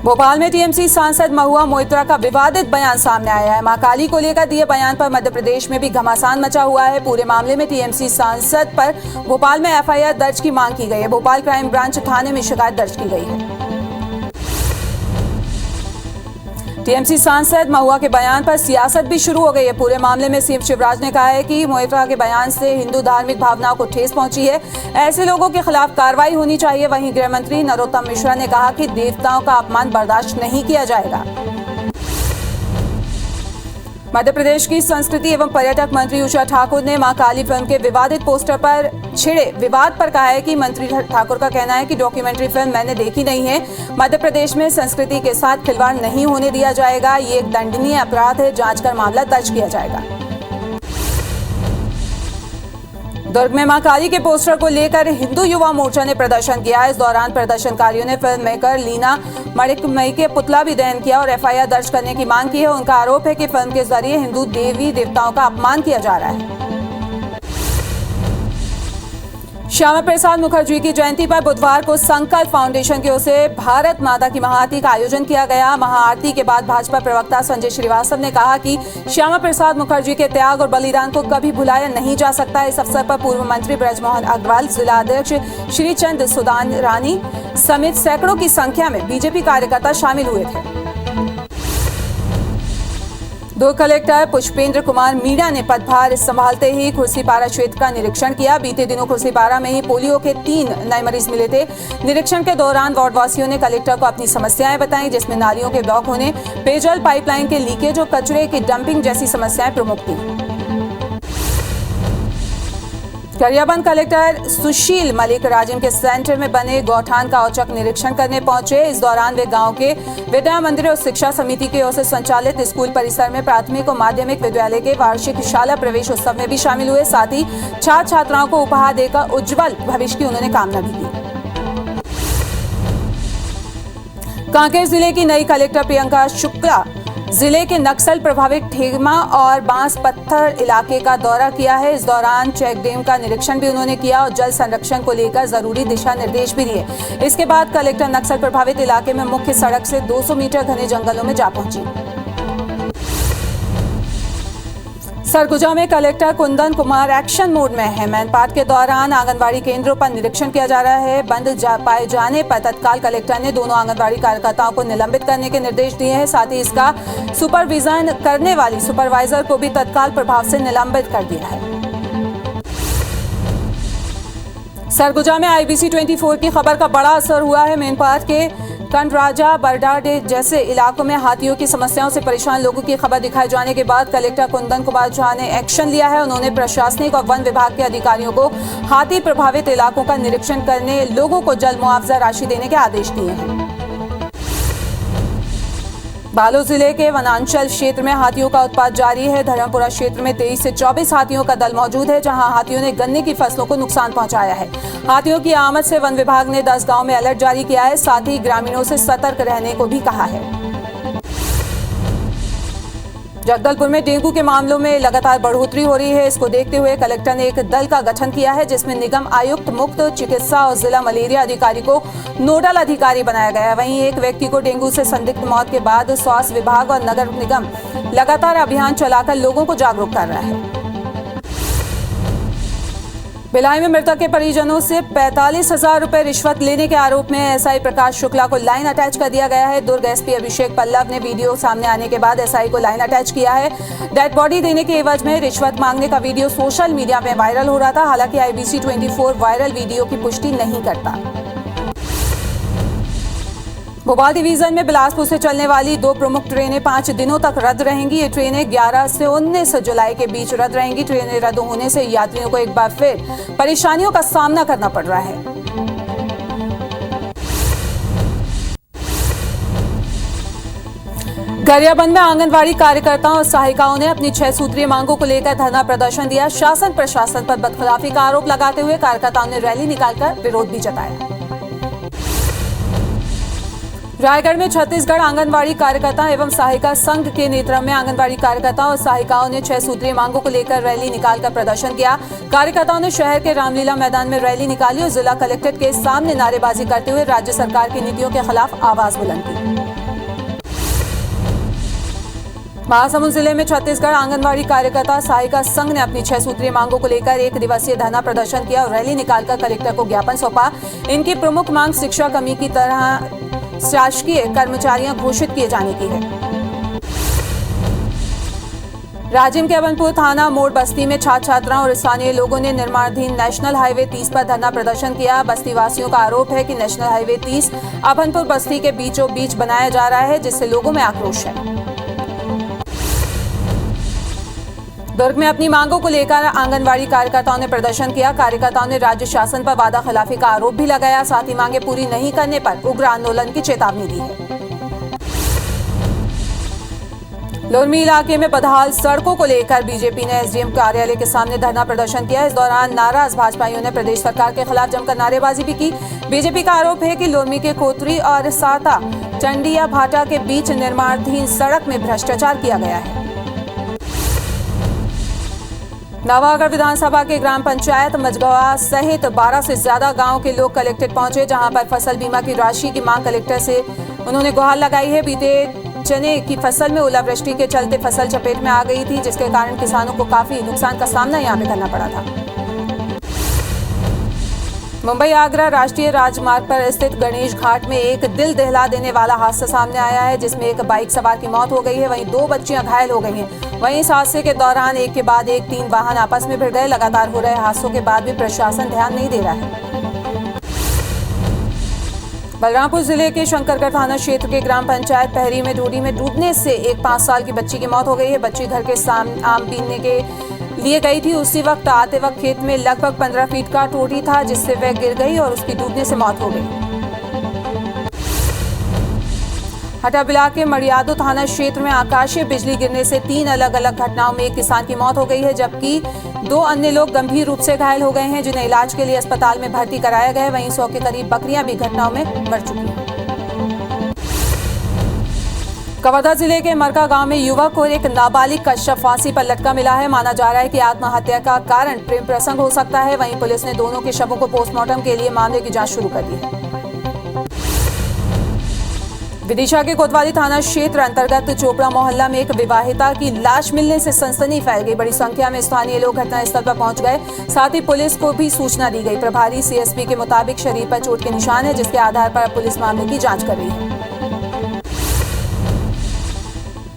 भोपाल में टीएमसी सांसद महुआ मोइत्रा का विवादित बयान सामने आया है। मां काली को लेकर दिए बयान पर मध्य प्रदेश में भी घमासान मचा हुआ है। पूरे मामले में टीएमसी सांसद पर भोपाल में एफआईआर दर्ज की मांग की गई है। भोपाल क्राइम ब्रांच थाने में शिकायत दर्ज की गई है। टीएमसी सांसद महुआ के बयान पर सियासत भी शुरू हो गई है। पूरे मामले में सीएम शिवराज ने कहा है कि मोइत्रा के बयान से हिंदू धार्मिक भावनाओं को ठेस पहुंची है। ऐसे लोगों के खिलाफ कार्रवाई होनी चाहिए। वहीं गृह मंत्री नरोत्तम मिश्रा ने कहा कि देवताओं का अपमान बर्दाश्त नहीं किया जाएगा। मध्य प्रदेश की संस्कृति एवं पर्यटक मंत्री उषा ठाकुर ने मां काली फिल्म के विवादित पोस्टर पर छिड़े विवाद पर कहा है कि मंत्री ठाकुर का कहना है कि डॉक्यूमेंट्री फिल्म मैंने देखी नहीं है। मध्य प्रदेश में संस्कृति के साथ खिलवाड़ नहीं होने दिया जाएगा। ये एक दंडनीय अपराध है। जांच कर मामला दर्ज किया जाएगा। दुर्ग में मां काली के पोस्टर को लेकर हिंदू युवा मोर्चा ने प्रदर्शन किया। इस दौरान प्रदर्शनकारियों ने फिल्म मेकर लीना मणिकमई के पुतला भी दहन किया और एफआईआर दर्ज करने की मांग की है। उनका आरोप है कि फिल्म के जरिए हिंदू देवी देवताओं का अपमान किया जा रहा है। श्यामा प्रसाद मुखर्जी की जयंती पर बुधवार को संकल्प फाउंडेशन की ओर से भारत माता की महाआरती का आयोजन किया गया। महाआरती के बाद भाजपा प्रवक्ता संजय श्रीवास्तव ने कहा कि श्यामा प्रसाद मुखर्जी के त्याग और बलिदान को कभी भुलाया नहीं जा सकता। इस अवसर पर पूर्व मंत्री ब्रजमोहन अग्रवाल, जिला अध्यक्ष श्रीचंद सुदान रानी समेत सैकड़ों की संख्या में बीजेपी कार्यकर्ता शामिल हुए थे। दुर्ग कलेक्टर पुष्पेंद्र कुमार मीणा ने पदभार संभालते ही खुर्सीपारा क्षेत्र का निरीक्षण किया। बीते दिनों खुर्सीपारा में ही पोलियो के 3 नए मरीज मिले थे। निरीक्षण के दौरान वार्डवासियों ने कलेक्टर को अपनी समस्याएं बताई, जिसमें नालियों के ब्लॉक होने, पेयजल पाइपलाइन के लीकेज और कचरे की डंपिंग जैसी समस्याएं प्रमुख थी। गरियाबंद कलेक्टर सुशील मलिक राजिम के सेंटर में बने गौठान का औचक निरीक्षण करने पहुंचे। इस दौरान वे गांव के विद्या मंदिर और शिक्षा समिति की ओर से संचालित स्कूल परिसर में प्राथमिक और माध्यमिक विद्यालय के वार्षिक शाला प्रवेश उत्सव में भी शामिल हुए। साथ ही छात्र छात्राओं को उपहार देकर उज्जवल भविष्य की उन्होंने कामना भी की। कांकेर जिले की नई कलेक्टर प्रियंका शुक्ला जिले के नक्सल प्रभावित ठेगमा और बांस पत्थर इलाके का दौरा किया है। इस दौरान चेक डैम का निरीक्षण भी उन्होंने किया और जल संरक्षण को लेकर जरूरी दिशा निर्देश भी दिए। इसके बाद कलेक्टर नक्सल प्रभावित इलाके में मुख्य सड़क से 200 मीटर घने जंगलों में जा पहुंची। सरगुजा में collector Kundan Kumar action mode में है। मैनपाट के दौरान आंगनबाड़ी केंद्रों पर निरीक्षण किया जा रहा है। बंद पाए जाने पर तत्काल कलेक्टर ने दोनों आंगनबाड़ी कार्यकर्ताओं को निलंबित करने के निर्देश दिए हैं। साथ ही इसका सुपरविजन करने वाली सुपरवाइजर को भी तत्काल प्रभाव से निलंबित कर दिया है। सरगुजा में IBC 24 की खबर का बड़ा असर हुआ है। मेनपाट के कंडराजा बरडाडे जैसे इलाकों में हाथियों की समस्याओं से परेशान लोगों की खबर दिखाए जाने के बाद कलेक्टर कुंदन कुमार झा ने एक्शन लिया है। उन्होंने प्रशासनिक और वन विभाग के अधिकारियों को हाथी प्रभावित इलाकों का निरीक्षण करने, लोगों को जल्द मुआवजा राशि देने के आदेश दिए हैं। बालोद जिले के वनांचल क्षेत्र में हाथियों का उत्पात जारी है। धर्मपुरा क्षेत्र में 23 से 24 हाथियों का दल मौजूद है, जहां हाथियों ने गन्ने की फसलों को नुकसान पहुंचाया है। हाथियों की आमद से वन विभाग ने 10 गांव में अलर्ट जारी किया है। साथ ही ग्रामीणों से सतर्क रहने को भी कहा है। जगदलपुर में डेंगू के मामलों में लगातार बढ़ोतरी हो रही है। इसको देखते हुए कलेक्टर ने एक दल का गठन किया है, जिसमें निगम आयुक्त, मुख्य चिकित्सा और जिला मलेरिया अधिकारी को नोडल अधिकारी बनाया गया है। वहीं एक व्यक्ति को डेंगू से संदिग्ध मौत के बाद स्वास्थ्य विभाग और नगर निगम लगातार अभियान चलाकर लोगों को जागरूक कर रहा है। भिलाई में मृतक के परिजनों से 45,000 रुपए रिश्वत लेने के आरोप में एसआई प्रकाश शुक्ला को लाइन अटैच कर दिया गया है। दुर्ग एसपी अभिषेक पल्लव ने वीडियो सामने आने के बाद एसआई को लाइन अटैच किया है। डेड बॉडी देने के एवज में रिश्वत मांगने का वीडियो सोशल मीडिया में वायरल हो रहा था। हालांकि IBC 24 वायरल वीडियो की पुष्टि नहीं करता। भोपाल डिवीजन में बिलासपुर से चलने वाली 2 प्रमुख ट्रेनें 5 दिनों तक रद्द रहेंगी। ये ट्रेनें 11 से 19 जुलाई के बीच रद्द रहेंगी। ट्रेनें रद्द होने से यात्रियों को एक बार फिर परेशानियों का सामना करना पड़ रहा है। गरियाबंद में आंगनबाड़ी कार्यकर्ताओं और सहायिकाओं ने अपनी 6 सूत्रीय मांगों को लेकर धरना प्रदर्शन दिया। शासन प्रशासन पर बदखिलाफी का आरोप लगाते हुए कार्यकर्ताओं ने रैली निकालकर विरोध भी जताया। रायगढ़ में छत्तीसगढ़ आंगनबाड़ी कार्यकर्ता एवं सहायिका संघ के नेतृत्व में आंगनबाड़ी कार्यकर्ताओं और सहायिकाओं ने 6 सूत्रीय मांगों को लेकर रैली निकालकर प्रदर्शन किया। कार्यकर्ताओं ने शहर के रामलीला मैदान में रैली निकाली और जिला कलेक्ट्रेट के सामने नारेबाजी करते हुए राज्य सरकार की नीतियों के खिलाफ आवाज बुलंद की। महासमुंद जिले में छत्तीसगढ़ आंगनबाड़ी कार्यकर्ता सहायिका संघ ने अपनी 6 सूत्रीय मांगों को लेकर 1 दिवसीय धरना प्रदर्शन किया और रैली निकालकर कलेक्टर को ज्ञापन सौंपा। इनकी प्रमुख मांग शिक्षा कमी की तरह शासकीय कर्मचारियां घोषित किए जाने की है। राजिम के अवनपुर थाना मोड़ बस्ती में छात्र छात्राओं और स्थानीय लोगों ने निर्माणाधीन नेशनल हाईवे 30 पर धरना प्रदर्शन किया। बस्ती वासियों का आरोप है कि नेशनल हाईवे 30 अवनपुर बस्ती के बीचों बीच बनाया जा रहा है, जिससे लोगों में आक्रोश है। दुर्ग में अपनी मांगों को लेकर आंगनबाड़ी कार्यकर्ताओं ने प्रदर्शन किया। कार्यकर्ताओं ने राज्य शासन पर वादा खिलाफी का आरोप भी लगाया। साथ ही मांगे पूरी नहीं करने पर उग्र आंदोलन की चेतावनी दी है। लोरमी इलाके में बदहाल सड़कों को लेकर बीजेपी ने एसडीएम कार्यालय के सामने धरना प्रदर्शन किया। इस दौरान नाराज भाजपाइयों ने प्रदेश सरकार के खिलाफ जमकर नारेबाजी भी की। बीजेपी का आरोप है कि लोरमी के कोतरी और साता चंडिया भाटा के बीच निर्माणाधीन सड़क में भ्रष्टाचार किया गया है। नवागढ़ विधानसभा के ग्राम पंचायत मजगवा सहित 12 से ज्यादा गांव के लोग कलेक्ट्रेट पहुंचे, जहां पर फसल बीमा की राशि की मांग कलेक्टर से उन्होंने गुहार लगाई है। बीते चने की फसल में ओलावृष्टि के चलते फसल चपेट में आ गई थी, जिसके कारण किसानों को काफी नुकसान का सामना यहां पे करना पड़ा था। मुंबई आगरा राष्ट्रीय राजमार्ग पर स्थित गणेश घाट में एक दिल दहला देने वाला हादसा सामने आया है, जिसमें एक बाइक सवार की मौत हो गई है, वहीं 2 बच्चियां घायल हो गई हैं। वहीं इस हादसे के दौरान एक के बाद एक 3 वाहन आपस में भिड़ गए। लगातार हो रहे हादसों के बाद भी प्रशासन ध्यान नहीं दे रहा है। बलरामपुर जिले के शंकरगढ़ थाना क्षेत्र के ग्राम पंचायत पहरी में ढूंढी में डूबने से एक 5 साल की बच्ची की मौत हो गई है। बच्ची घर के सामने आम बीनने के लिए गई थी। उसी वक्त आते वक्त खेत में लगभग 15 फीट का टोटी था, जिससे वह गिर गई और उसकी डूबने से मौत हो गई। हटाबिला के मड़ियादो थाना क्षेत्र में आकाशीय बिजली गिरने से 3 अलग अलग घटनाओं में एक किसान की मौत हो गई है, जबकि 2 अन्य लोग गंभीर रूप से घायल हो गए हैं, जिन्हें इलाज के लिए अस्पताल में भर्ती कराया गया है। वहीं 100 के करीब बकरियां भी घटनाओं में मर चुकी हैं। कवर्धा जिले के मरका गांव में युवक और एक नाबालिग का शव फांसी पर लटका मिला है। माना जा रहा है कि आत्महत्या का कारण प्रेम प्रसंग हो सकता है। वहीं पुलिस ने दोनों के शवों को पोस्टमार्टम के लिए मामले की जांच शुरू कर दी है। विदिशा के कोतवाली थाना क्षेत्र अंतर्गत चोपड़ा मोहल्ला में एक विवाहिता की लाश मिलने से सनसनी फैल गई। बड़ी संख्या में स्थानीय लोग घटनास्थल पर पहुंच गए, साथ ही पुलिस को भी सूचना दी गई। प्रभारी सीएसपी के मुताबिक शरीर पर चोट के निशान है, जिसके आधार पर पुलिस मामले की जांच कर रही है।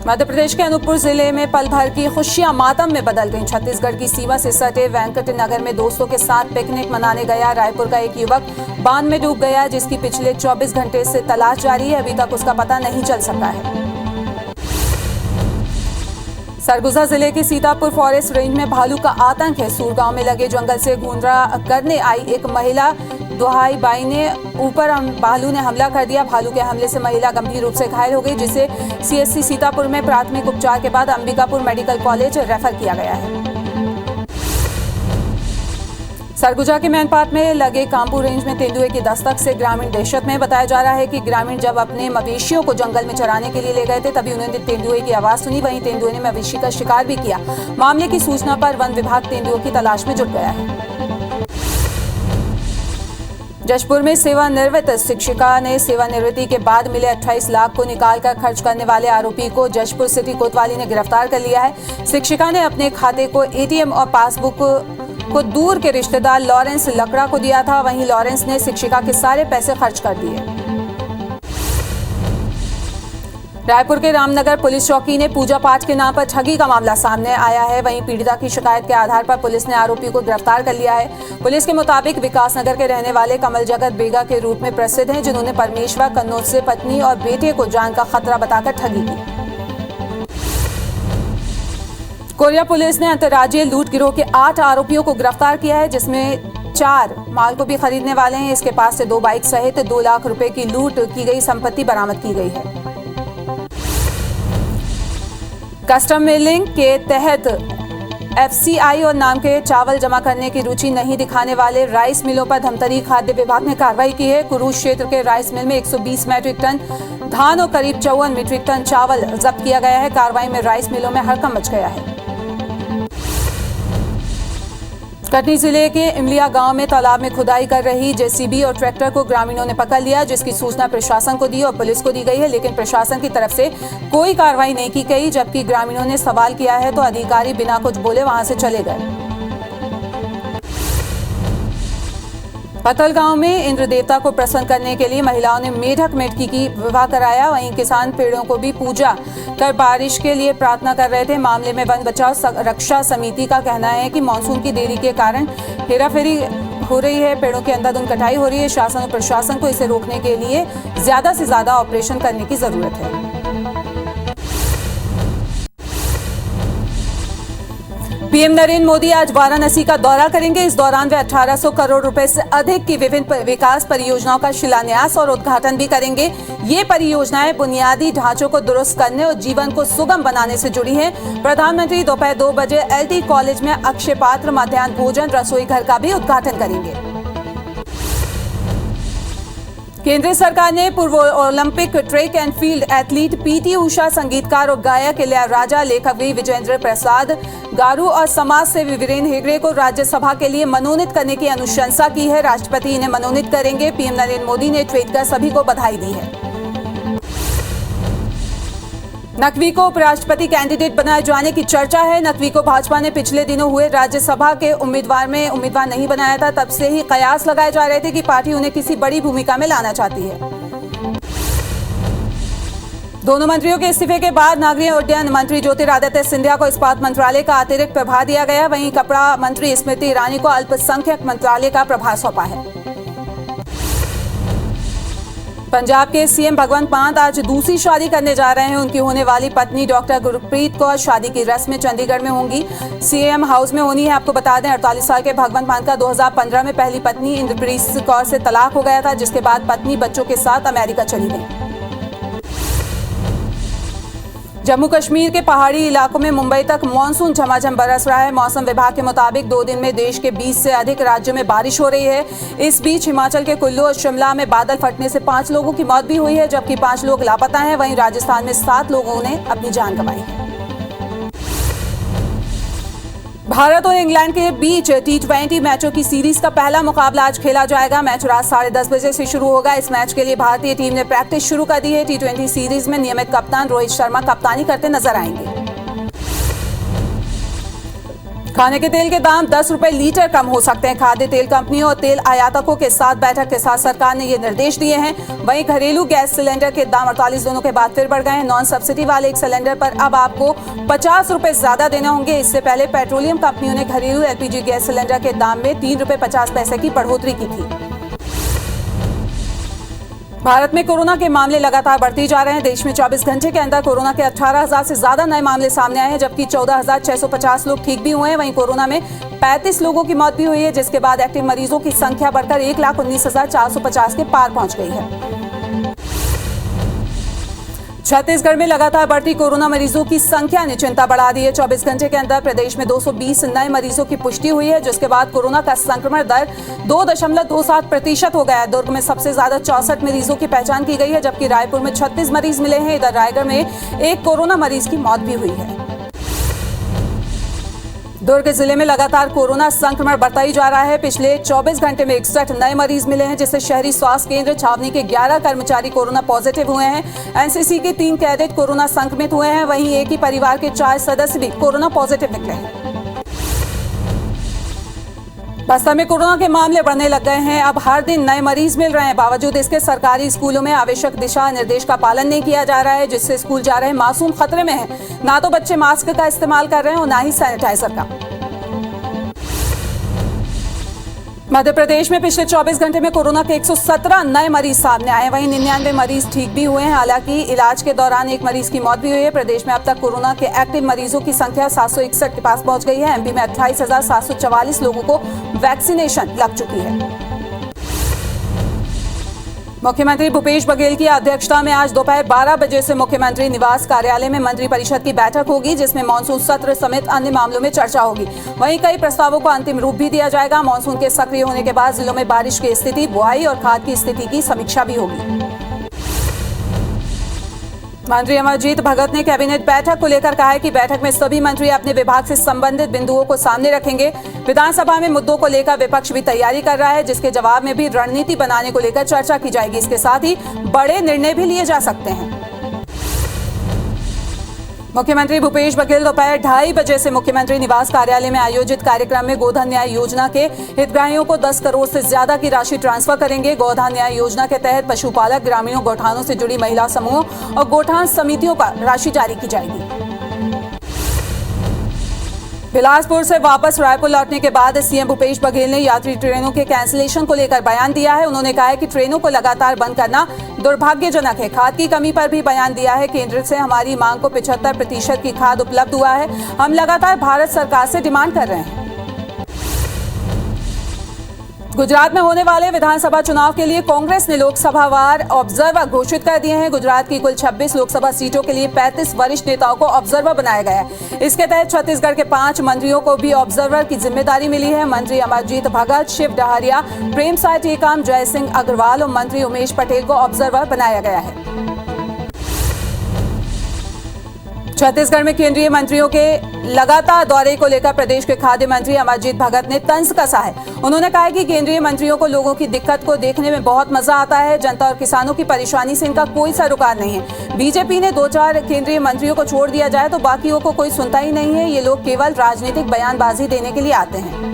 मध्य प्रदेश के अनूपपुर जिले में पल भर की खुशियां मातम में बदल गईं। छत्तीसगढ़ की सीमा से सटे वेंकट नगर में दोस्तों के साथ पिकनिक मनाने गया रायपुर का एक युवक बांध में डूब गया, जिसकी पिछले 24 घंटे से तलाश जारी है। अभी तक उसका पता नहीं चल सका है। सरगुजा जिले के सीतापुर फॉरेस्ट रेंज में भालू का आतंक है। सूरगांव में लगे जंगल से घूंडरा करने आई एक महिला दुहाई बाई ने ऊपर भालू ने हमला कर दिया। भालू के हमले से महिला गंभीर रूप से घायल हो गई, जिसे सीएससी सीतापुर में प्राथमिक उपचार के बाद अंबिकापुर मेडिकल कॉलेज रेफर किया गया है। सरगुजा के मैनपाट में लगे कामपुर रेंज में तेंदुए की दस्तक से ग्रामीण दहशत में। बताया जा रहा है कि ग्रामीण जब अपने मवेशियों को जंगल में चराने के लिए ले गए थे, तभी उन्होंने तेंदुए की आवाज सुनी। वहीं तेंदुए ने मवेशी का शिकार भी किया। मामले की सूचना पर वन विभाग तेंदुओं की तलाश में जुट गया है। जशपुर में सेवानिवृत्त शिक्षिका ने सेवानिवृत्ति के बाद मिले 28 लाख को निकालकर खर्च करने वाले आरोपी को जशपुर सिटी कोतवाली ने गिरफ्तार कर लिया है। शिक्षिका ने अपने खाते को एटीएम और पासबुक को दूर के रिश्तेदार लॉरेंस लकड़ा को दिया था। वहीं लॉरेंस ने शिक्षिका के सारे पैसे खर्च कर दिए। रायपुर के रामनगर पुलिस चौकी ने पूजा पाठ के नाम पर ठगी का मामला सामने आया है। वहीं पीड़िता की शिकायत के आधार पर पुलिस ने आरोपी को गिरफ्तार कर लिया है। पुलिस के मुताबिक विकासनगर के रहने वाले कमल जगत बेगा के रूप में प्रसिद्ध हैं, जिन्होंने परमेश्वर कन्नौज से पत्नी और बेटे को जान का खतरा बताकर ठगी की। कोरिया पुलिस ने अंतर्राज्यीय लूट गिरोह के 8 आरोपियों को गिरफ्तार किया है, जिसमें 4 माल को भी खरीदने वाले हैं। इसके पास से 2 बाइक सहित 2 लाख रुपए की लूट की गई संपत्ति बरामद की गई है। कस्टम मिलिंग के तहत एफसीआई और नाम के चावल जमा करने की रुचि नहीं दिखाने वाले राइस मिलों पर धमतरी खाद्य विभाग ने कार्रवाई की है। कुरूज क्षेत्र के राइस मिल में 120 मैट्रिक टन धान और करीब 54 मीट्रिक टन चावल जब्त किया गया है। कार्रवाई में राइस मिलों में हड़कंप मच गया है। कटनी जिले के इमलिया गांव में तालाब में खुदाई कर रही जेसीबी और ट्रैक्टर को ग्रामीणों ने पकड़ लिया, जिसकी सूचना प्रशासन को दी और पुलिस को दी गई है, लेकिन प्रशासन की तरफ से कोई कार्रवाई नहीं की गई। जबकि ग्रामीणों ने सवाल किया है तो अधिकारी बिना कुछ बोले वहां से चले गए। पतल गांव में इंद्र देवता को प्रसन्न करने के लिए महिलाओं ने मेढक मेढकी की विवाह कराया। वहीं किसान पेड़ों को भी पूजा कर बारिश के लिए प्रार्थना कर रहे थे। मामले में वन बचाव रक्षा समिति का कहना है कि मानसून की देरी के कारण हेराफेरी हो रही है, पेड़ों की अंधाधुंध कटाई हो रही है। शासन और प्रशासन को इसे रोकने के लिए ज्यादा से ज्यादा ऑपरेशन करने की जरूरत है। पीएम नरेंद्र मोदी आज वाराणसी का दौरा करेंगे। इस दौरान वे 1800 करोड़ रुपए से अधिक की विभिन्न विकास परियोजनाओं का शिलान्यास और उद्घाटन भी करेंगे। ये परियोजनाएं बुनियादी ढांचों को दुरुस्त करने और जीवन को सुगम बनाने से जुड़ी हैं। प्रधानमंत्री दोपहर 2 बजे एलटी कॉलेज में अक्षय पात्र मध्याह्न भोजन रसोई घर का भी उद्घाटन करेंगे। केंद्र सरकार ने पूर्व Olympic track and field athlete PT Usha, संगीतकार और गायक इलैयाराजा, लेखक वी विजेंद्र प्रसाद गारू और समाज सेवी वीरेंद्र हेगड़े को राज्यसभा के लिए मनोनीत करने की अनुशंसा की है। राष्ट्रपति इन्हें मनोनीत करेंगे। पीएम नरेंद्र मोदी ने ट्वीट कर सभी को बधाई दी है। नकवी को उपराष्ट्रपति कैंडिडेट बनाए जाने की चर्चा है। नकवी को भाजपा ने पिछले दिनों हुए राज्यसभा के उम्मीदवार नहीं बनाया था। तब से ही कयास लगाए जा रहे थे कि पार्टी उन्हें किसी बड़ी भूमिका में लाना चाहती है। दोनों मंत्रियों के इस्तीफे के बाद नागरिक उड्डयन मंत्री ज्योतिरादित्य सिंधिया को इस्पात मंत्रालय का अतिरिक्त प्रभार दिया गया। वहीं कपड़ा मंत्री स्मृति ईरानी को अल्पसंख्यक मंत्रालय का प्रभार सौंपा है। पंजाब के सीएम भगवंत मान आज दूसरी शादी करने जा रहे हैं। उनकी होने वाली पत्नी डॉक्टर गुरप्रीत कौर शादी की रस्में चंडीगढ़ में होंगी। सीएम हाउस में होनी है। आपको बता दें 48 साल के भगवंत मान का 2015 में पहली पत्नी इंद्रप्रीत कौर से तलाक हो गया था, जिसके बाद पत्नी बच्चों के साथ अमेरिका चली गई। जम्मू कश्मीर के पहाड़ी इलाकों में मुंबई तक मानसून झमाझम बरस रहा है। मौसम विभाग के मुताबिक 2 दिन में देश के 20 से अधिक राज्यों में बारिश हो रही है। इस बीच हिमाचल के कुल्लू और शिमला में बादल फटने से 5 लोगों की मौत भी हुई है, जबकि 5 लोग लापता हैं। वहीं राजस्थान में 7 लोगों ने अपनी जान गंवाई है। भारत और इंग्लैंड के बीच T20 मैचों की सीरीज का पहला मुकाबला आज खेला जाएगा। मैच रात 10:30 बजे से शुरू होगा। इस मैच के लिए भारतीय टीम ने प्रैक्टिस शुरू कर दी है। T20 सीरीज में नियमित कप्तान रोहित शर्मा कप्तानी करते नजर आएंगे। खाने के तेल के दाम 10 रुपए लीटर कम हो सकते हैं। खाद्य तेल कंपनियों और तेल आयातकों के साथ बैठक के साथ सरकार ने ये निर्देश दिए हैं। वहीं घरेलू गैस सिलेंडर के दाम 48 दिनों के बाद फिर बढ़ गए हैं। नॉन सब्सिडी वाले एक सिलेंडर पर अब आपको 50 रुपए ज्यादा देने होंगे। इससे पहले पेट्रोलियम कंपनियों ने घरेलू LPG गैस सिलेंडर के दाम में 3 रुपए 50 पैसे की बढ़ोतरी की थी। भारत में कोरोना के मामले लगातार बढ़ते जा रहे हैं। देश में 24 घंटे के अंदर कोरोना के 18,000 से ज्यादा नए मामले सामने आए हैं, जबकि 14,650 लोग ठीक भी हुए हैं। वहीं कोरोना में 35 लोगों की मौत भी हुई है, जिसके बाद एक्टिव मरीजों की संख्या बढ़कर 1,19,450 के पार पहुंच गई है। छत्तीसगढ़ में लगातार बढ़ती कोरोना मरीजों की संख्या ने चिंता बढ़ा दी है। 24 घंटे के अंदर प्रदेश में 220 नए मरीजों की पुष्टि हुई है, जिसके बाद कोरोना का संक्रमण दर 2.27% हो गया है। दुर्ग में सबसे ज्यादा 64 मरीजों की पहचान की गई है, जबकि रायपुर में 36 मरीज मिले हैं। इधर रायगढ़ में एक कोरोना मरीज की मौत भी हुई है। दुर्ग जिले में लगातार कोरोना संक्रमण बढ़ता ही जा रहा है। पिछले 24 घंटे में 61 नए मरीज मिले हैं, जिससे शहरी स्वास्थ्य केंद्र छावनी के 11 कर्मचारी कोरोना पॉजिटिव हुए हैं। एनसीसी के 3 कैडेट कोरोना संक्रमित हुए हैं। वहीं एक ही परिवार के 4 सदस्य भी कोरोना पॉजिटिव निकले हैं। बस्तर में कोरोना के मामले बढ़ने लग गए हैं। अब हर दिन नए मरीज मिल रहे हैं। बावजूद इसके सरकारी स्कूलों में आवश्यक दिशा निर्देश का पालन नहीं किया जा रहा है, जिससे स्कूल जा रहे मासूम खतरे में हैं। ना तो बच्चे मास्क का इस्तेमाल कर रहे हैं और ना ही सैनिटाइजर का। मध्य प्रदेश में पिछले 24 घंटे में कोरोना के 117 नए मरीज सामने आए। वहीं 99 मरीज ठीक भी हुए हैं। हालांकि इलाज के दौरान एक मरीज की मौत भी हुई है। प्रदेश में अब तक कोरोना के एक्टिव मरीजों की संख्या 761 के पास पहुंच गई है। एमपी में 28,744 लोगों को वैक्सीनेशन लग चुकी है। मुख्यमंत्री भूपेश बघेल की अध्यक्षता में आज दोपहर 12 बजे से मुख्यमंत्री निवास कार्यालय में मंत्रिपरिषद की बैठक होगी, जिसमें मानसून सत्र समेत अन्य मामलों में चर्चा होगी। वहीं कई प्रस्तावों को अंतिम रूप भी दिया जाएगा। मानसून के सक्रिय होने के बाद जिलों में बारिश की स्थिति, बुआई और खाद की स्थिति की समीक्षा भी होगी। मंत्री अमरजीत भगत ने कैबिनेट बैठक को लेकर कहा है कि बैठक में सभी मंत्री अपने विभाग से संबंधित बिंदुओं को सामने रखेंगे। विधानसभा में मुद्दों को लेकर विपक्ष भी तैयारी कर रहा है, जिसके जवाब में भी रणनीति बनाने को लेकर चर्चा की जाएगी। इसके साथ ही बड़े निर्णय भी लिए जा सकते हैं। मुख्यमंत्री भूपेश बघेल दोपहर 2:30 बजे से मुख्यमंत्री निवास कार्यालय में आयोजित कार्यक्रम में गोधन न्याय योजना के हितग्राहियों को 10 करोड़ से ज्यादा की राशि ट्रांसफर करेंगे। गोधन न्याय योजना के तहत पशुपालक, ग्रामीणों, गौठानों से जुड़ी महिला समूहों और गौठान समितियों का राशि जारी की जाएगी। बिलासपुर से वापस रायपुर लौटने के बाद सीएम भूपेश बघेल ने यात्री ट्रेनों के कैंसिलेशन को लेकर बयान दिया है। उन्होंने कहा है कि ट्रेनों को लगातार बंद करना दुर्भाग्यजनक है। खाद की कमी पर भी बयान दिया है। केंद्र से हमारी मांग को 75% की खाद उपलब्ध हुआ है। हम लगातार भारत सरकार से डिमांड कर रहे हैं। गुजरात में होने वाले विधानसभा चुनाव के लिए कांग्रेस ने लोकसभावार ऑब्जर्वर घोषित कर दिए हैं। गुजरात की कुल 26 लोकसभा सीटों के लिए 35 वरिष्ठ नेताओं को ऑब्जर्वर बनाया गया है। इसके तहत छत्तीसगढ़ के 5 मंत्रियों को भी ऑब्जर्वर की जिम्मेदारी मिली है। मंत्री अमरजीत भगत, शिव डहरिया, प्रेम साय टेकाम, जय सिंह अग्रवाल और मंत्री उमेश पटेल को ऑब्जर्वर बनाया गया है। छत्तीसगढ़ में केंद्रीय मंत्रियों के लगातार दौरे को लेकर प्रदेश के खाद्य मंत्री अमरजीत भगत ने तंज कसा है। उन्होंने कहा है कि केंद्रीय मंत्रियों को लोगों की दिक्कत को देखने में बहुत मजा आता है। जनता और किसानों की परेशानी से इनका कोई सरोकार नहीं है। बीजेपी ने 2-4 केंद्रीय मंत्रियों को छोड़ दिया जाए तो बाकियों को कोई सुनता ही नहीं है। ये लोग केवल राजनीतिक बयानबाजी देने के लिए आते हैं।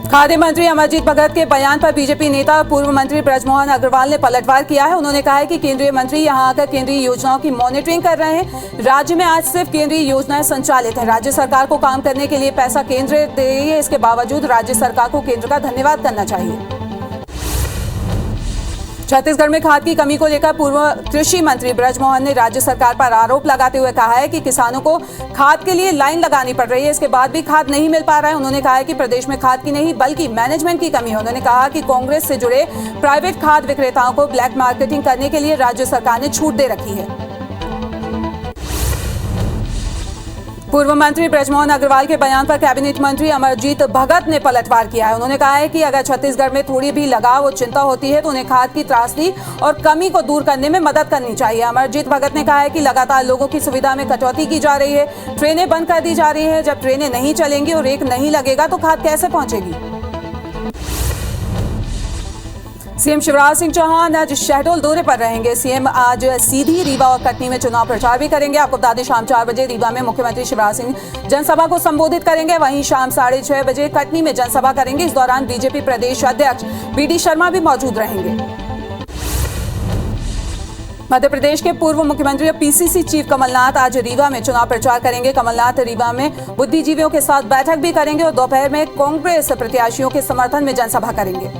खाद्य मंत्री अमरजीत भगत के बयान पर बीजेपी नेता और पूर्व मंत्री बृजमोहन अग्रवाल ने पलटवार किया है। उन्होंने कहा है कि केंद्रीय मंत्री यहां आकर केंद्रीय योजनाओं की मॉनिटरिंग कर रहे हैं। राज्य में आज सिर्फ केंद्रीय योजनाएं संचालित हैं। राज्य सरकार को काम करने के लिए पैसा केंद्र दे रही है। इसके बावजूद राज्य सरकार को केंद्र का धन्यवाद करना चाहिए। छत्तीसगढ़ में खाद की कमी को लेकर पूर्व कृषि मंत्री बृजमोहन ने राज्य सरकार पर आरोप लगाते हुए कहा है कि किसानों को खाद के लिए लाइन लगानी पड़ रही है। इसके बाद भी खाद नहीं मिल पा रहा है। उन्होंने कहा है कि प्रदेश में खाद की नहीं बल्कि मैनेजमेंट की कमी है। उन्होंने कहा कि कांग्रेस से जुड़े प्राइवेट खाद विक्रेताओं को ब्लैक मार्केटिंग करने के लिए राज्य सरकार ने छूट दे रखी है। पूर्व मंत्री बृजमोहन अग्रवाल के बयान पर कैबिनेट मंत्री अमरजीत भगत ने पलटवार किया है। उन्होंने कहा है कि अगर छत्तीसगढ़ में थोड़ी भी लगाव और चिंता होती है तो उन्हें खाद की त्रासदी और कमी को दूर करने में मदद करनी चाहिए। अमरजीत भगत ने कहा है कि लगातार लोगों की सुविधा में कटौती की जा रही है। ट्रेनें बंद कर दी जा रही है। जब ट्रेनें नहीं चलेंगी और रेक नहीं लगेगा तो खाद कैसे पहुंचेगी। सीएम शिवराज सिंह चौहान आज शहडोल दौरे पर रहेंगे। सीएम आज सीधी, रीवा और कटनी में चुनाव प्रचार भी करेंगे। आपको बता दें शाम 4 बजे रीवा में मुख्यमंत्री शिवराज सिंह जनसभा को संबोधित करेंगे। वहीं शाम 6:30 बजे कटनी में जनसभा करेंगे। इस दौरान बीजेपी प्रदेश अध्यक्ष बीडी शर्मा भी मौजूद रहेंगे। मध्य प्रदेश के पूर्व मुख्यमंत्री और पीसीसी चीफ कमलनाथ आज रीवा में चुनाव प्रचार करेंगे। कमलनाथ रीवा में बुद्धिजीवियों के साथ बैठक भी करेंगे और दोपहर में कांग्रेस प्रत्याशियों के समर्थन में जनसभा करेंगे।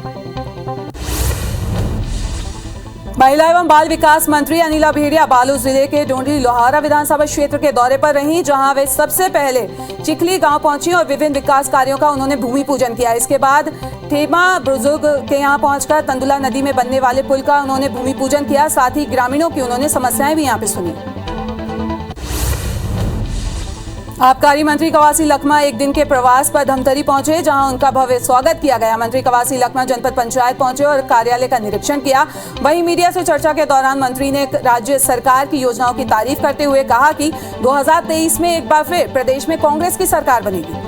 महिला एवं बाल विकास मंत्री अनिला भेड़िया बालोद जिले के डोंडी लोहारा विधानसभा क्षेत्र के दौरे पर रहीं, जहां वे सबसे पहले चिखली गांव पहुंची और विभिन्न विकास कार्यों का उन्होंने भूमि पूजन किया। इसके बाद ठेमा बुजुर्ग के यहां पहुंचकर तंदुला नदी में बनने वाले पुल का उन्होंने भूमि पूजन किया। साथ ही ग्रामीणों की उन्होंने समस्याएं भी यहां पे सुनी। आबकारी मंत्री कवासी लखमा एक दिन के प्रवास पर धमतरी पहुंचे, जहां उनका भव्य स्वागत किया गया। मंत्री कवासी लखमा जनपद पंचायत पहुंचे और कार्यालय का निरीक्षण किया। वहीं मीडिया से चर्चा के दौरान मंत्री ने राज्य सरकार की योजनाओं की तारीफ करते हुए कहा कि 2023 में एक बार फिर प्रदेश में कांग्रेस की सरकार बनेगी।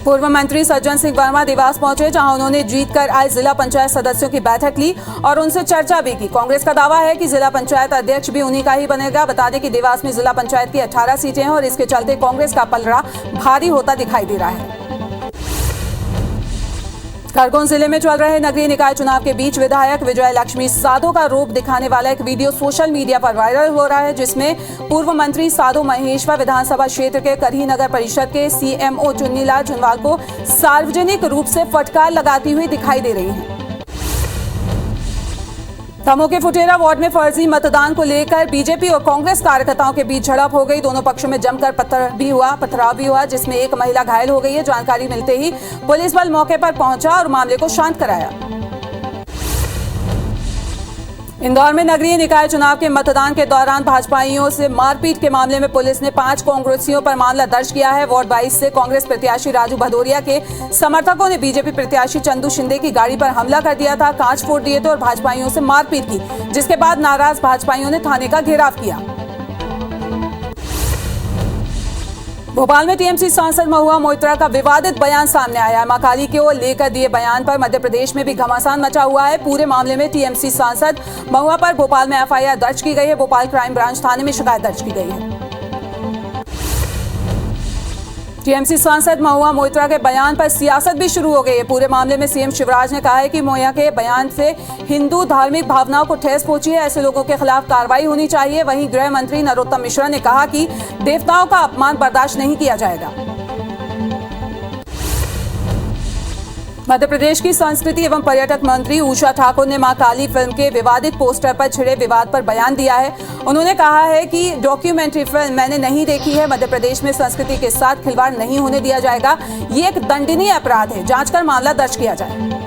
पूर्व मंत्री सज्जन सिंह वर्मा देवास पहुंचे, जहां उन्होंने जीतकर आए जिला पंचायत सदस्यों की बैठक ली और उनसे चर्चा भी की। कांग्रेस का दावा है कि जिला पंचायत अध्यक्ष भी उन्हीं का ही बनेगा। बता दें कि देवास में जिला पंचायत की 18 सीटें हैं और इसके चलते कांग्रेस का पलड़ा भारी होता दिखाई दे रहा है। खरगोन जिले में चल रहे नगरीय निकाय चुनाव के बीच विधायक विजय लक्ष्मी साधो का रूप दिखाने वाला एक वीडियो सोशल मीडिया पर वायरल हो रहा है, जिसमें पूर्व मंत्री साधो महेश्वर विधानसभा क्षेत्र के करही नगर परिषद के सीएमओ चुन्नीलाल चुनवाल को सार्वजनिक रूप से फटकार लगाती हुई दिखाई दे रही हैं। दमोह के फुटेरा वार्ड में फर्जी मतदान को लेकर बीजेपी और कांग्रेस कार्यकर्ताओं के बीच झड़प हो गई। दोनों पक्षों में जमकर पथराव भी हुआ, जिसमें एक महिला घायल हो गई है। जानकारी मिलते ही पुलिस बल मौके पर पहुंचा और मामले को शांत कराया। इंदौर में नगरीय निकाय चुनाव के मतदान के दौरान भाजपाइयों से मारपीट के मामले में पुलिस ने 5 कांग्रेसियों पर मामला दर्ज किया है। वार्ड 22 से कांग्रेस प्रत्याशी राजू भदौरिया के समर्थकों ने बीजेपी प्रत्याशी चंदू शिंदे की गाड़ी पर हमला कर दिया था, कांच फोड़ दिए थे और भाजपाइयों से मारपीट की, जिसके बाद नाराज भाजपाइयों ने थाने का घेराव किया। भोपाल में टीएमसी सांसद महुआ मोइत्रा का विवादित बयान सामने आया है। महाकाली को लेकर दिए बयान पर मध्य प्रदेश में भी घमासान मचा हुआ है। पूरे मामले में टीएमसी सांसद महुआ पर भोपाल में एफआईआर दर्ज की गई है। भोपाल क्राइम ब्रांच थाने में शिकायत दर्ज की गई है। टीएमसी सांसद महुआ मोइत्रा के बयान पर सियासत भी शुरू हो गई है। पूरे मामले में सीएम शिवराज ने कहा है कि महुआ के बयान से हिंदू धार्मिक भावनाओं को ठेस पहुंची है। ऐसे लोगों के खिलाफ कार्रवाई होनी चाहिए। वहीं गृह मंत्री नरोत्तम मिश्रा ने कहा कि देवताओं का अपमान बर्दाश्त नहीं किया जाएगा। मध्य प्रदेश की संस्कृति एवं पर्यटक मंत्री उषा ठाकुर ने मां काली फिल्म के विवादित पोस्टर पर छिड़े विवाद पर बयान दिया है। उन्होंने कहा है कि डॉक्यूमेंट्री फिल्म मैंने नहीं देखी है। मध्य प्रदेश में संस्कृति के साथ खिलवाड़ नहीं होने दिया जाएगा। ये एक दंडनीय अपराध है। जांच कर मामला दर्ज किया जाए।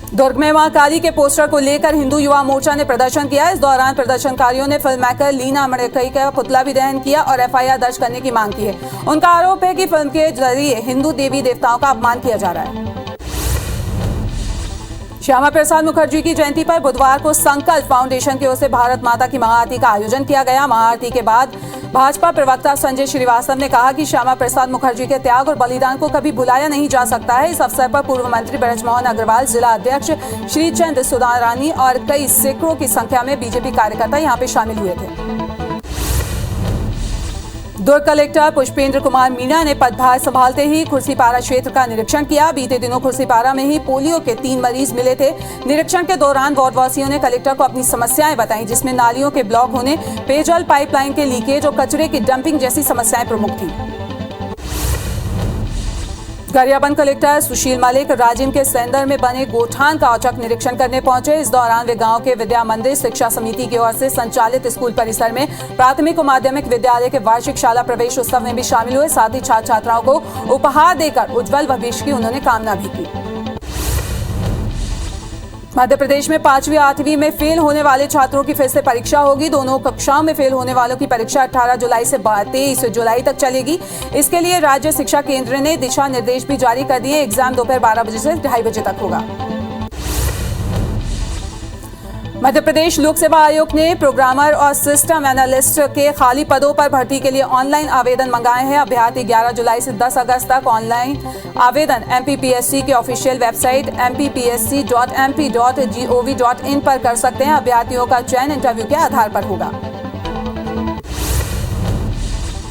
दुर्ग में मां काली के पोस्टर को लेकर हिंदू युवा मोर्चा ने प्रदर्शन किया। इस दौरान प्रदर्शनकारियों ने फिल्म मेकर लीना मड़कई का पुतला भी दहन किया और एफआईआर दर्ज करने की मांग की है। उनका आरोप है कि फिल्म के जरिए हिंदू देवी देवताओं का अपमान किया जा रहा है। श्यामा प्रसाद मुखर्जी की जयंती पर बुधवार को संकल्प फाउंडेशन की ओर से भारत माता की महाआरती का आयोजन किया गया। महाआरती के बाद भाजपा प्रवक्ता संजय श्रीवास्तव ने कहा कि श्यामा प्रसाद मुखर्जी के त्याग और बलिदान को कभी भुलाया नहीं जा सकता है। इस अवसर पर पूर्व मंत्री ब्रजमोहन अग्रवाल, जिला अध्यक्ष श्रीचंद सुधारानी और कई सैकड़ों की संख्या में बीजेपी कार्यकर्ता यहां पे शामिल हुए थे। दुर्ग कलेक्टर पुष्पेंद्र कुमार मीणा ने पदभार संभालते ही खुर्सीपारा क्षेत्र का निरीक्षण किया। बीते दिनों खुर्सीपारा में ही पोलियो के 3 मरीज मिले थे। निरीक्षण के दौरान वार्डवासियों ने कलेक्टर को अपनी समस्याएं बताई, जिसमें नालियों के ब्लॉक होने, पेयजल पाइपलाइन के लीकेज और कचरे की डंपिंग जैसी समस्याएं प्रमुख थी। गरियाबंद कलेक्टर सुशील मलिक राजिम के सेंदर में बने गोठान का औचक निरीक्षण करने पहुंचे। इस दौरान वे गांव के विद्या मंदिर शिक्षा समिति की ओर से संचालित स्कूल परिसर में प्राथमिक और माध्यमिक विद्यालय के वार्षिक शाला प्रवेश उत्सव में भी शामिल हुए। साथ ही छात्र छात्राओं को उपहार देकर उज्जवल भविष्य की उन्होंने कामना भी की। मध्य प्रदेश में 5वीं 8वीं में फेल होने वाले छात्रों की फिर से परीक्षा होगी। दोनों कक्षाओं में फेल होने वालों की परीक्षा 18 जुलाई से 23 जुलाई तक चलेगी। इसके लिए राज्य शिक्षा केंद्र ने दिशा निर्देश भी जारी कर दिए। एग्जाम दोपहर 12 बजे से 2:30 बजे तक होगा। मध्य प्रदेश लोक सेवा आयोग ने प्रोग्रामर और सिस्टम एनालिस्ट के खाली पदों पर भर्ती के लिए ऑनलाइन आवेदन मंगाए हैं। अभ्यर्थी 11 जुलाई से 10 अगस्त तक ऑनलाइन आवेदन MPPSC की ऑफिशियल वेबसाइट mppsc.mp.gov.in पर कर सकते हैं। अभ्यर्थियों का चयन इंटरव्यू के आधार पर होगा।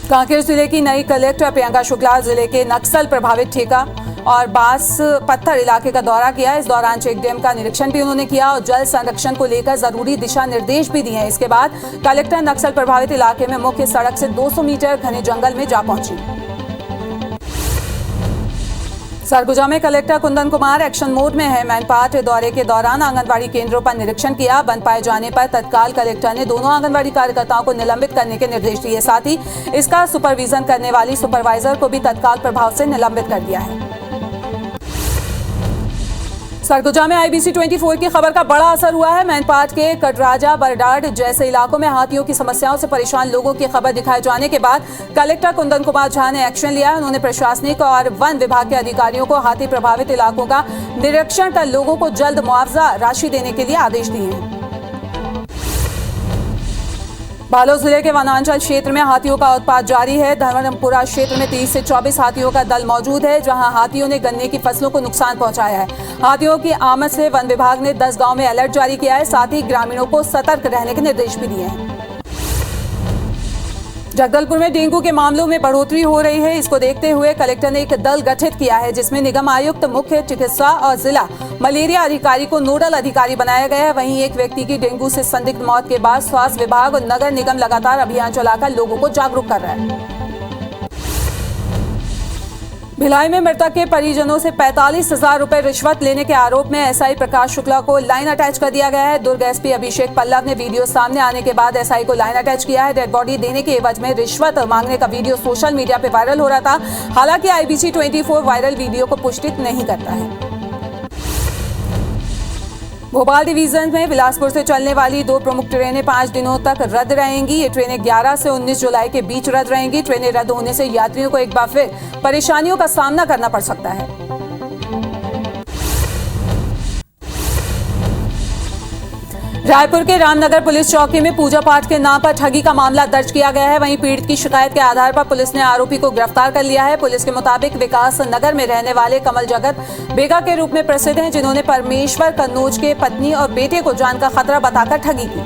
कांकेर जिले की नई कलेक्टर प्रियंका शुक्ला जिले के नक्सल प्रभावित ठेका और बास पत्थर इलाके का दौरा किया। इस दौरान चेक डैम का निरीक्षण भी उन्होंने किया और जल संरक्षण को लेकर जरूरी दिशा निर्देश भी दिए हैं। इसके बाद कलेक्टर नक्सल प्रभावित इलाके में मुख्य सड़क से 200 मीटर घने जंगल में जा पहुंची। सरगुजा में collector Kundan Kumar action mode में है। मैनपाट दौरे के दौरान आंगनबाड़ी केंद्रों पर निरीक्षण किया। बंद पाए जाने पर तत्काल कलेक्टर ने दोनों आंगनबाड़ी कार्यकर्ताओं को निलंबित करने के निर्देश दिए। साथ ही इसका सुपरविजन करने वाली सुपरवाइजर को भी तत्काल प्रभाव से निलंबित कर दिया है। सरगुजा में IBC 24 की खबर का बड़ा असर हुआ है। मैनपाट के कटराजा, बरडाड जैसे इलाकों में हाथियों की समस्याओं से परेशान लोगों की खबर दिखाए जाने के बाद कलेक्टर कुंदन कुमार झा ने एक्शन लिया। उन्होंने प्रशासनिक और वन विभाग के अधिकारियों को हाथी प्रभावित इलाकों का निरीक्षण कर लोगों को जल्द मुआवजा राशि देने के लिए आदेश दिए हैं। बालोद जिले के वनांचल क्षेत्र में हाथियों का उत्पात जारी है। धर्मपुरा क्षेत्र में 30 से 24 हाथियों का दल मौजूद है, जहां हाथियों ने गन्ने की फसलों को नुकसान पहुंचाया है। हाथियों की आमद से वन विभाग ने 10 गांव में अलर्ट जारी किया है। साथ ही ग्रामीणों को सतर्क रहने के निर्देश भी दिए हैं। जगदलपुर में डेंगू के मामलों में बढ़ोतरी हो रही है। इसको देखते हुए कलेक्टर ने एक दल गठित किया है, जिसमें निगम आयुक्त, मुख्य चिकित्सा और जिला मलेरिया अधिकारी को नोडल अधिकारी बनाया गया है। वहीं एक व्यक्ति की डेंगू से संदिग्ध मौत के बाद स्वास्थ्य विभाग और नगर निगम लगातार अभियान चलाकर लोगों को जागरूक कर रहा है। भिलाई में मृतक के परिजनों से 45,000 रुपए रिश्वत लेने के आरोप में SI प्रकाश शुक्ला को लाइन अटैच कर दिया गया है। दुर्ग SP अभिषेक पल्लव ने वीडियो सामने आने के बाद SI को लाइन अटैच किया है। डेड बॉडी देने के एवज में रिश्वत मांगने का वीडियो सोशल मीडिया पे वायरल हो रहा था। हालांकि IBC 24 वायरल वीडियो को पुष्टि नहीं करता है। भोपाल डिवीजन में बिलासपुर से चलने वाली 2 प्रमुख ट्रेनें 5 दिनों तक रद्द रहेंगी। ये ट्रेनें 11 से 19 जुलाई के बीच रद्द रहेंगी। ट्रेनें रद्द होने से यात्रियों को एक बार फिर परेशानियों का सामना करना पड़ सकता है। रायपुर के रामनगर पुलिस चौकी में पूजा पाठ के नाम पर ठगी का मामला दर्ज किया गया है। वहीं पीड़ित की शिकायत के आधार पर पुलिस ने आरोपी को गिरफ्तार कर लिया है। पुलिस के मुताबिक विकास नगर में रहने वाले कमल जगत बेगा के रूप में प्रसिद्ध हैं, जिन्होंने परमेश्वर कन्नौज के पत्नी और बेटे को जान का खतरा बताकर ठगी की।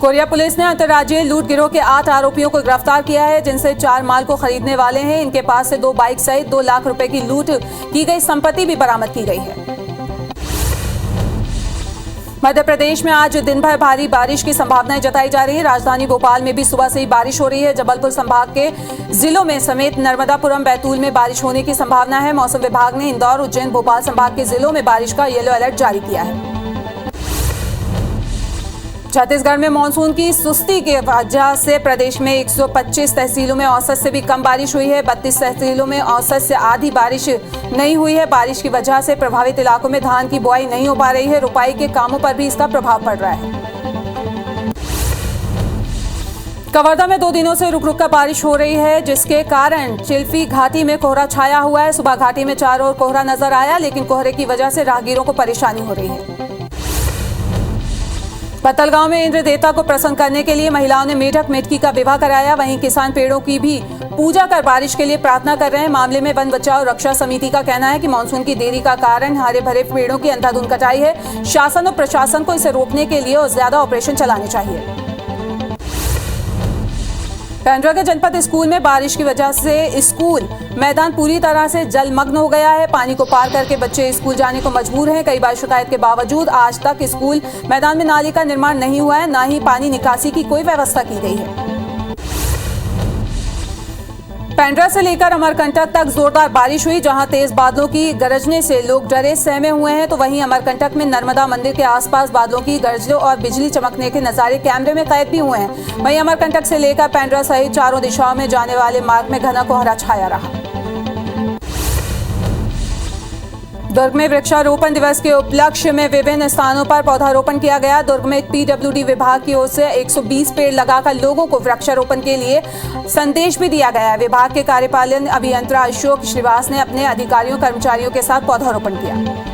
कोरिया पुलिस ने अंतर्राज्यीय लूट गिरोह के 8 आरोपियों को गिरफ्तार किया है, जिनसे 4 माल को खरीदने वाले हैं। इनके पास से 2 बाइक सहित 2 लाख रुपए की लूट की गई संपत्ति भी बरामद की गई है। मध्य प्रदेश में आज दिन भर भारी बारिश की संभावनाएं जताई जा रही है। राजधानी भोपाल में भी सुबह से ही बारिश हो रही है। जबलपुर संभाग के जिलों में समेत नर्मदापुरम, बैतूल में बारिश होने की संभावना है। मौसम विभाग ने इंदौर, उज्जैन, भोपाल संभाग के जिलों में बारिश का येलो अलर्ट जारी किया है। छत्तीसगढ़ में मानसून की सुस्ती के वजह से प्रदेश में 125 तहसीलों में औसत से भी कम बारिश हुई है। 32 तहसीलों में औसत से आधी बारिश नहीं हुई है। बारिश की वजह से प्रभावित इलाकों में धान की बुआई नहीं हो पा रही है। रोपाई के कामों पर भी इसका प्रभाव पड़ रहा है। कवर्धा में 2 दिनों से रुक रुक कर बारिश हो रही है, जिसके कारण चिल्फी घाटी में कोहरा छाया हुआ है। सुबह घाटी में चारों ओर कोहरा नजर आया, लेकिन कोहरे की वजह से राहगीरों को परेशानी हो रही है। पत्तलगांव में इंद्र देवता को प्रसन्न करने के लिए महिलाओं ने मेढक मेढकी का विवाह कराया। वहीं किसान पेड़ों की भी पूजा कर बारिश के लिए प्रार्थना कर रहे हैं। मामले में वन बचाओ रक्षा समिति का कहना है कि मानसून की देरी का कारण हरे भरे पेड़ों की अंधाधुंध कटाई है। शासन और प्रशासन को इसे रोकने के लिए और ज्यादा ऑपरेशन चलाने चाहिए। पेंड्रा के जनपद स्कूल में बारिश की वजह से स्कूल मैदान पूरी तरह से जलमग्न हो गया है। पानी को पार करके बच्चे स्कूल जाने को मजबूर हैं। कई बार शिकायत के बावजूद आज तक स्कूल मैदान में नाली का निर्माण नहीं हुआ है, न ही पानी निकासी की कोई व्यवस्था की गई है। पेंड्रा से लेकर अमरकंटक तक जोरदार बारिश हुई, जहां तेज बादलों की गरजने से लोग डरे सहमे हुए हैं। तो वहीं अमरकंटक में नर्मदा मंदिर के आसपास बादलों की गरजने और बिजली चमकने के नजारे कैमरे में कैद भी हुए हैं। वहीं अमरकंटक से लेकर पेंड्रा सहित चारों दिशाओं में जाने वाले मार्ग में घना कोहरा छाया रहा। दुर्ग में वृक्षारोपण दिवस के उपलक्ष्य में विभिन्न स्थानों पर पौधारोपण किया गया। दुर्ग में पीडब्ल्यूडी विभाग की ओर से 120 पेड़ लगाकर लोगों को वृक्षारोपण के लिए संदेश भी दिया गया। विभाग के कार्यपालन अभियंता अशोक श्रीवास ने अपने अधिकारियों कर्मचारियों के साथ पौधारोपण किया।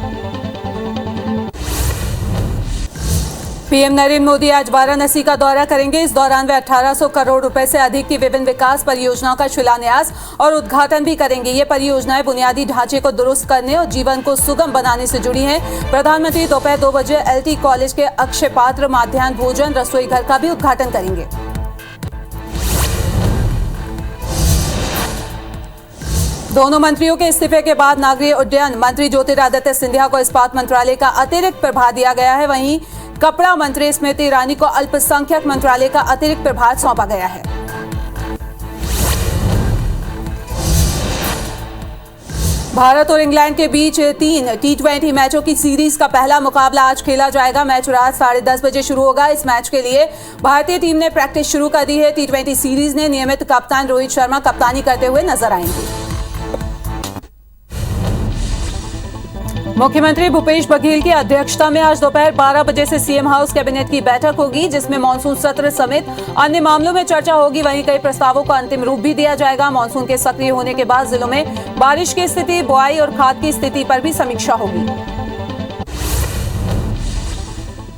पीएम नरेंद्र मोदी आज वाराणसी का दौरा करेंगे। इस दौरान वे 1800 करोड़ रुपए से अधिक की विभिन्न विकास परियोजनाओं का शिलान्यास और उद्घाटन भी करेंगे। ये परियोजनाएं बुनियादी ढांचे को दुरुस्त करने और जीवन को सुगम बनाने से जुड़ी हैं। प्रधानमंत्री दोपहर 2 बजे एलटी कॉलेज के अक्षय पात्र माध्याह्न भोजन रसोई घर का भी उद्घाटन करेंगे। दोनों मंत्रियों के इस्तीफे के बाद नागरिक उड्डयन मंत्री ज्योतिरादित्य सिंधिया को इस्पात मंत्रालय का अतिरिक्त प्रभार दिया गया है। वहीं कपड़ा मंत्री स्मृति ईरानी को अल्पसंख्यक मंत्रालय का अतिरिक्त प्रभार सौंपा गया है। भारत और इंग्लैंड के बीच 3 T20 मैचों की सीरीज का पहला मुकाबला आज खेला जाएगा। मैच रात 10:30 बजे शुरू होगा। इस मैच के लिए भारतीय टीम ने प्रैक्टिस शुरू कर दी है। T20 सीरीज ने नियमित कप्तान रोहित शर्मा कप्तानी करते हुए नजर आएंगे। मुख्यमंत्री भूपेश बघेल की अध्यक्षता में आज दोपहर 12 बजे से सीएम हाउस कैबिनेट की बैठक होगी, जिसमें मानसून सत्र समेत अन्य मामलों में चर्चा होगी। वहीं कई प्रस्तावों को अंतिम रूप भी दिया जाएगा। मानसून के सक्रिय होने के बाद जिलों में बारिश की स्थिति, बुआई और खाद की स्थिति पर भी समीक्षा होगी।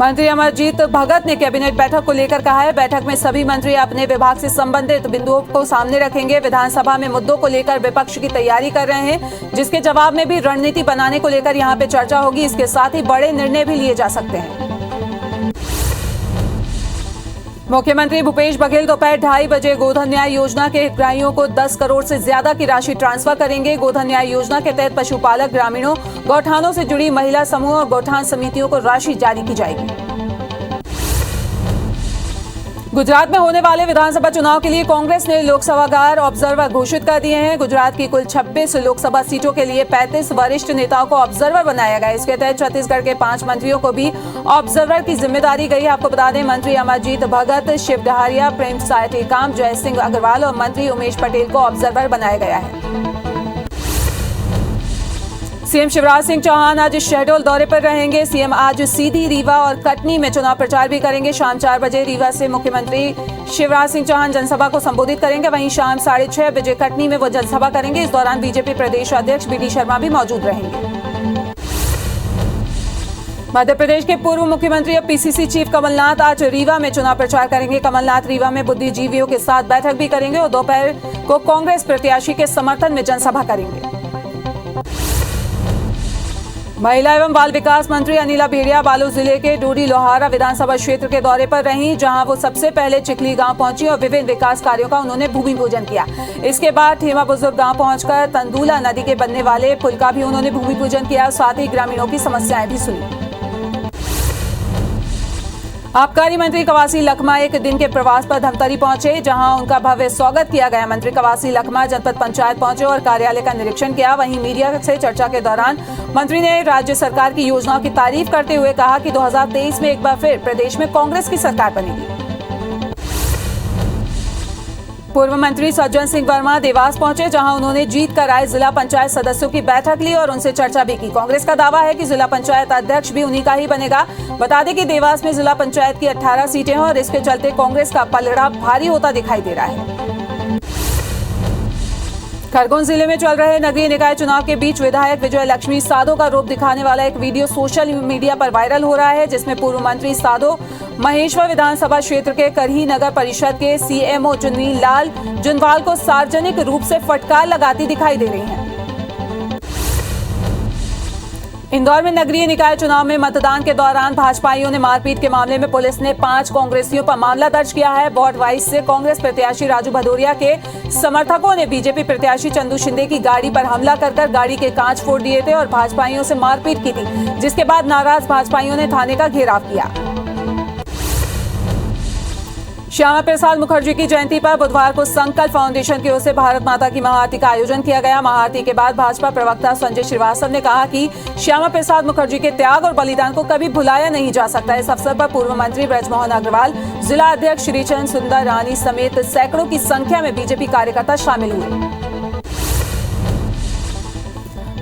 मंत्री अमरजीत भगत ने कैबिनेट बैठक को लेकर कहा है, बैठक में सभी मंत्री अपने विभाग से संबंधित बिंदुओं को सामने रखेंगे। विधानसभा में मुद्दों को लेकर विपक्ष की तैयारी कर रहे हैं, जिसके जवाब में भी रणनीति बनाने को लेकर यहां पे चर्चा होगी। इसके साथ ही बड़े निर्णय भी लिए जा सकते हैं। मुख्यमंत्री भूपेश बघेल दोपहर 2:30 बजे गोधन न्याय योजना के हितग्राहियों को 10 करोड़ से ज्यादा की राशि ट्रांसफर करेंगे। गोधन न्याय योजना के तहत पशुपालक, ग्रामीणों, गौठानों से जुड़ी महिला समूह और गौठान समितियों को राशि जारी की जाएगी। गुजरात में होने वाले विधानसभा चुनाव के लिए कांग्रेस ने लोकसभागार ऑब्जर्वर घोषित कर दिए हैं। गुजरात की कुल 26 लोकसभा सीटों के लिए 35 वरिष्ठ नेताओं को ऑब्जर्वर बनाया गया। इसके तहत छत्तीसगढ़ के 5 मंत्रियों को भी ऑब्जर्वर की जिम्मेदारी गई है। आपको बता दें, मंत्री अमरजीत भगत, शिव डहरिया, प्रेम साय टेकाम, जय सिंह अग्रवाल और मंत्री उमेश पटेल को ऑब्जर्वर बनाया गया है। सीएम शिवराज सिंह चौहान आज शहडोल दौरे पर रहेंगे। सीएम आज सीधी, रीवा और कटनी में चुनाव प्रचार भी करेंगे। शाम 4 बजे रीवा से मुख्यमंत्री शिवराज सिंह चौहान जनसभा को संबोधित करेंगे। वहीं शाम 6:30 बजे कटनी में वो जनसभा करेंगे। इस दौरान बीजेपी प्रदेश अध्यक्ष बीडी शर्मा भी मौजूद रहेंगे। मध्य प्रदेश के पूर्व मुख्यमंत्री और पीसीसी चीफ कमलनाथ आज रीवा में चुनाव प्रचार करेंगे। कमलनाथ रीवा में बुद्धिजीवियों के साथ बैठक भी करेंगे और दोपहर को कांग्रेस प्रत्याशी के समर्थन में जनसभा करेंगे। महिला एवं बाल विकास मंत्री अनिला भेड़िया बालोद जिले के डोडी लोहारा विधानसभा क्षेत्र के दौरे पर रहीं, जहां वो सबसे पहले चिखली गांव पहुंची और विभिन्न विकास कार्यों का उन्होंने भूमि पूजन किया। इसके बाद ठेमा बुजुर्ग गांव पहुंचकर तंदुला नदी के बनने वाले पुल का भी उन्होंने भूमि पूजन किया। साथ ही ग्रामीणों की समस्याएं भी सुनी। आबकारी मंत्री कवासी लखमा एक दिन के प्रवास पर धमतरी पहुंचे, जहां उनका भव्य स्वागत किया गया। मंत्री कवासी लखमा जनपद पंचायत पहुंचे और कार्यालय का निरीक्षण किया। वहीं मीडिया से चर्चा के दौरान मंत्री ने राज्य सरकार की योजनाओं की तारीफ करते हुए कहा कि 2023 में एक बार फिर प्रदेश में कांग्रेस की सरकार बनेगी। पूर्व मंत्री सज्जन सिंह वर्मा देवास पहुंचे, जहां उन्होंने जीत कर आए जिला पंचायत सदस्यों की बैठक ली और उनसे चर्चा भी की। कांग्रेस का दावा है कि जिला पंचायत अध्यक्ष भी उन्हीं का ही बनेगा। बता दें कि देवास में जिला पंचायत की 18 सीटें हैं और इसके चलते कांग्रेस का पलड़ा भारी होता दिखाई दे रहा है। खरगोन जिले में चल रहे नगरीय निकाय चुनाव के बीच विधायक विजय लक्ष्मी साधो का रूप दिखाने वाला एक वीडियो सोशल मीडिया पर वायरल हो रहा है, जिसमें पूर्व मंत्री साधो महेश्वर विधानसभा क्षेत्र के करही नगर परिषद के सीएमओ चुन्नी लाल जुनवाल को सार्वजनिक रूप से फटकार लगाती दिखाई दे रही हैं। इंदौर में नगरीय निकाय चुनाव में मतदान के दौरान भाजपाइयों ने मारपीट के मामले में पुलिस ने 5 कांग्रेसियों पर मामला दर्ज किया है। वार्ड वाइज से कांग्रेस प्रत्याशी राजू भदौरिया के समर्थकों ने बीजेपी प्रत्याशी चंदू शिंदे की गाड़ी पर हमला कर गाड़ी के कांच फोड़ दिए थे और भाजपाइयों से मारपीट की थी, जिसके बाद नाराज भाजपाइयों ने थाने का घेराव किया। श्यामा प्रसाद मुखर्जी की जयंती पर बुधवार को संकल्प फाउंडेशन की ओर से भारत माता की महाआरती का आयोजन किया गया। महाआरती के बाद भाजपा प्रवक्ता संजय श्रीवास्तव ने कहा कि श्यामा प्रसाद मुखर्जी के त्याग और बलिदान को कभी भुलाया नहीं जा सकता। इस अवसर पर पूर्व मंत्री ब्रजमोहन अग्रवाल, जिला अध्यक्ष श्रीचंद सुंदर रानी समेत सैकड़ों की संख्या में बीजेपी कार्यकर्ता शामिल हुए।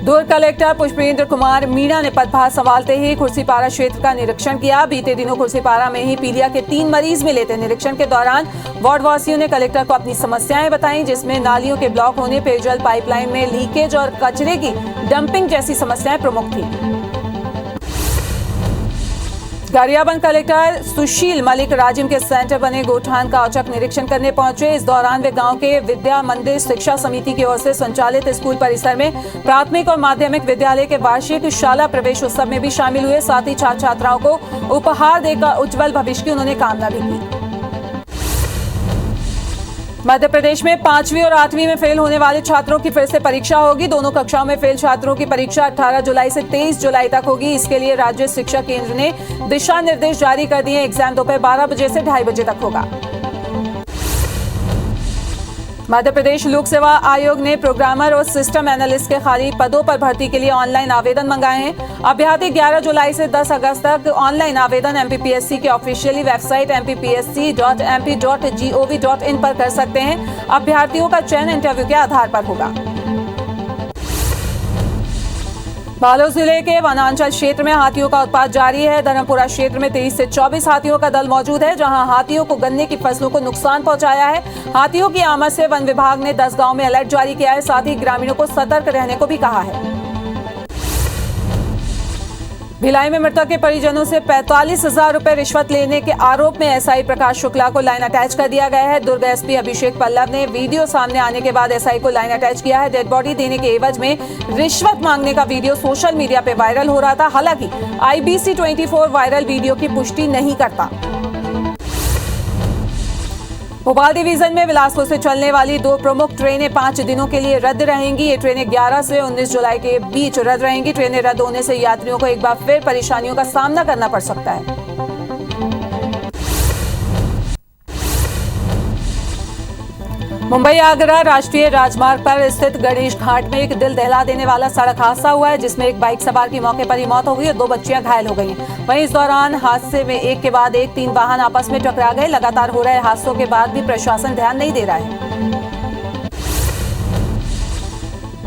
दुर्ग कलेक्टर पुष्पेंद्र कुमार मीणा ने पदभार संभालते ही खुर्सीपारा क्षेत्र का निरीक्षण किया। बीते दिनों खुर्सीपारा में ही पीलिया के 3 मरीज मिले थे। निरीक्षण के दौरान वार्डवासियों ने कलेक्टर को अपनी समस्याएं बताई, जिसमें नालियों के ब्लॉक होने, पेयजल पाइपलाइन में लीकेज और कचरे की डंपिंग जैसी समस्याएं प्रमुख थी। गरियाबंद कलेक्टर सुशील मलिक राजिम के सेंटर बने गोठान का औचक निरीक्षण करने पहुंचे। इस दौरान वे गांव के विद्या मंदिर शिक्षा समिति की ओर से संचालित स्कूल परिसर में प्राथमिक और माध्यमिक विद्यालय के वार्षिक शाला प्रवेश उत्सव में भी शामिल हुए। साथ ही छात्र छात्राओं को उपहार देकर उज्जवल भविष्य की उन्होंने कामना भी की। मध्य प्रदेश में 5वीं और 8वीं में फेल होने वाले छात्रों की फिर से परीक्षा होगी। दोनों कक्षाओं में फेल छात्रों की परीक्षा 18 जुलाई से 23 जुलाई तक होगी। इसके लिए राज्य शिक्षा केंद्र ने दिशा निर्देश जारी कर दिए। एग्जाम दोपहर 12 बजे से 2:30 बजे तक होगा। मध्य प्रदेश लोक सेवा आयोग ने प्रोग्रामर और सिस्टम एनालिस्ट के खाली पदों पर भर्ती के लिए ऑनलाइन आवेदन मंगाए हैं। अभ्यर्थी 11 जुलाई से 10 अगस्त तक ऑनलाइन आवेदन एमपीपीएससी के ऑफिशियली वेबसाइट mppsc.mp.gov.in पर कर सकते हैं। अभ्यर्थियों का चयन इंटरव्यू के आधार पर होगा। बालोद जिले के वनांचल क्षेत्र में हाथियों का उत्पात जारी है। धर्मपुरा क्षेत्र में 23 से 24 हाथियों का दल मौजूद है, जहां हाथियों को गन्ने की फसलों को नुकसान पहुंचाया है। हाथियों की आमद से वन विभाग ने 10 गांव में अलर्ट जारी किया है। साथ ही ग्रामीणों को सतर्क रहने को भी कहा है। भिलाई में मृतक के परिजनों से 45,000 रुपए रिश्वत लेने के आरोप में एसआई प्रकाश शुक्ला को लाइन अटैच कर दिया गया है। दुर्ग एसपी अभिषेक पल्लव ने वीडियो सामने आने के बाद एसआई को लाइन अटैच किया है। डेड बॉडी देने के एवज में रिश्वत मांगने का वीडियो सोशल मीडिया पे वायरल हो रहा था। हालांकि IBC 24 वायरल वीडियो की पुष्टि नहीं करता। भोपाल डिवीजन में बिलासपुर से चलने वाली 2 प्रमुख ट्रेनें 5 दिनों के लिए रद्द रहेंगी। ये ट्रेनें 11 से 19 जुलाई के बीच रद्द रहेंगी। ट्रेनें रद्द होने से यात्रियों को एक बार फिर परेशानियों का सामना करना पड़ सकता है। मुंबई आगरा राष्ट्रीय राजमार्ग पर स्थित गणेश घाट में एक दिल दहला देने वाला सड़क हादसा हुआ है, जिसमें एक बाइक सवार की मौके पर ही मौत हो गई और 2 बच्चियां घायल हो गई। वहीं इस दौरान हादसे में एक के बाद एक 3 वाहन आपस में टकरा गए। लगातार हो रहे हादसों के बाद भी प्रशासन ध्यान नहीं दे रहा है।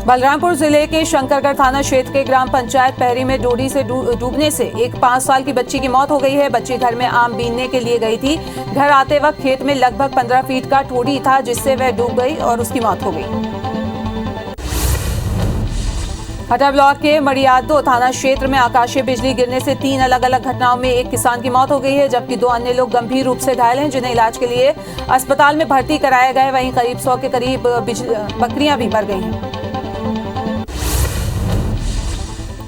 बलरामपुर जिले के शंकरगढ़ थाना क्षेत्र के ग्राम पंचायत पहरी में डोडी से डूबने से एक 5 साल की बच्ची की मौत हो गई है। बच्ची घर में आम बीनने के लिए गई थी। घर आते वक्त खेत में लगभग 15 फीट का टोडी था, जिससे वह डूब गई और उसकी मौत हो गई। हटा ब्लॉक के मड़ियादो थाना क्षेत्र में आकाशीय बिजली गिरने से 3 अलग अलग घटनाओं में एक किसान की मौत हो गई है, जबकि 2 अन्य लोग गंभीर रूप से घायल हैं, जिन्हें इलाज के लिए अस्पताल में भर्ती कराया गया है। वहीं करीब 100 के करीब बकरियां भी मर गई हैं।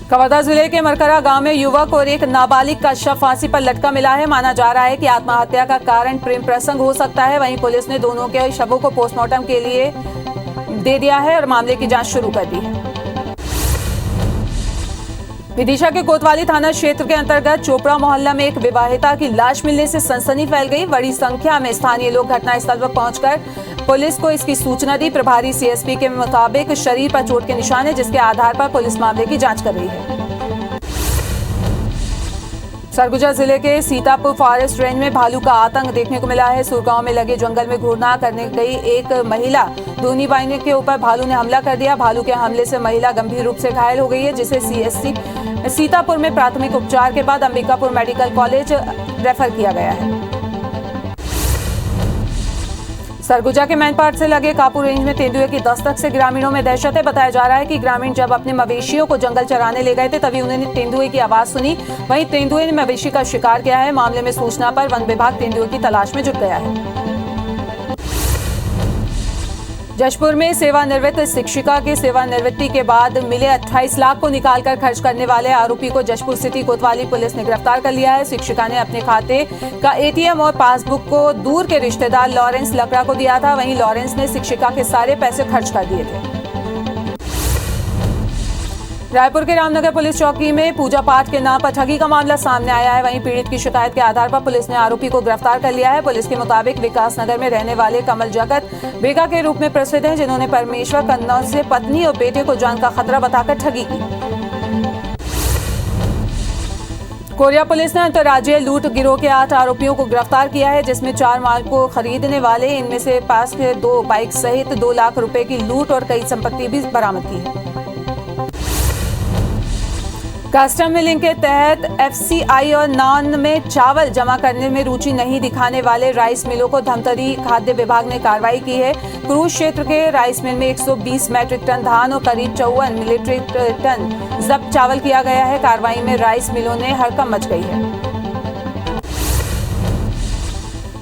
कवर्धा जिले के मरकरा गांव में युवक और एक नाबालिग का शव फांसी पर लटका मिला है। माना जा रहा है कि आत्महत्या का कारण प्रेम प्रसंग हो सकता है। वहीं पुलिस ने दोनों के शवों को पोस्टमार्टम के लिए दे दिया है और मामले की जांच शुरू कर दी है। विदिशा के कोतवाली थाना क्षेत्र के अंतर्गत चोपड़ा मोहल्ला में एक विवाहिता की लाश मिलने से सनसनी फैल गई। बड़ी संख्या में स्थानीय लोग घटनास्थल पर पहुंचकर पुलिस को इसकी सूचना दी। प्रभारी सीएसपी के मुताबिक शरीर पर चोट के निशान है, जिसके आधार पर पुलिस मामले की जांच कर रही है। सरगुजा जिले के सीतापुर फॉरेस्ट रेंज में भालू का आतंक देखने को मिला है। सुरगांव में लगे जंगल में घूरना करने गई एक महिला दूनी बाइने के ऊपर भालू ने हमला कर दिया। भालू के हमले से महिला गंभीर रूप से घायल हो गई है, जिसे सीएससी सीतापुर में प्राथमिक उपचार के बाद अंबिकापुर मेडिकल कॉलेज रेफर किया गया है। सरगुजा के मैनपाट से लगे कापुर रेंज में तेंदुए की दस्तक से ग्रामीणों में दहशत है। बताया जा रहा है कि ग्रामीण जब अपने मवेशियों को जंगल चराने ले गए थे, तभी उन्होंने तेंदुए की आवाज सुनी। वहीं तेंदुए ने मवेशी का शिकार किया है। मामले में सूचना पर वन विभाग तेंदुए की तलाश में जुट गया है। जशपुर में सेवानिवृत्त शिक्षिका के सेवानिवृत्ति के बाद मिले 28 लाख को निकालकर खर्च करने वाले आरोपी को जशपुर सिटी कोतवाली पुलिस ने गिरफ्तार कर लिया है। शिक्षिका ने अपने खाते का एटीएम और पासबुक को दूर के रिश्तेदार लॉरेंस लकड़ा को दिया था। वहीं लॉरेंस ने शिक्षिका के सारे पैसे खर्च कर दिए थे। रायपुर के रामनगर पुलिस चौकी में पूजा पाठ के नाम पर ठगी का मामला सामने आया है। वहीं पीड़ित की शिकायत के आधार पर पुलिस ने आरोपी को गिरफ्तार कर लिया है। पुलिस के मुताबिक विकास नगर में रहने वाले कमल जगत बेगा के रूप में प्रसिद्ध हैं, जिन्होंने परमेश्वर कन्नौज से पत्नी और बेटे को जान का खतरा बताकर ठगी की। कोरिया पुलिस ने अंतर्राज्यीय लूट गिरोह के 8 आरोपियों को गिरफ्तार किया है, जिसमें 4 माल को खरीदने वाले इनमें से पास के 2 बाइक सहित 2 लाख रुपए की लूट और कई संपत्ति भी बरामद की है। कस्टम मिलिंग के तहत एफसीआई और नॉन में चावल जमा करने में रुचि नहीं दिखाने वाले राइस मिलों को धमतरी खाद्य विभाग ने कार्रवाई की है। क्रूज क्षेत्र के राइस मिल में 120 मैट्रिक टन धान और करीब 54 मीट्रिक टन जब्त चावल किया गया है। कार्रवाई में राइस मिलों ने हड़कंप मच गई है।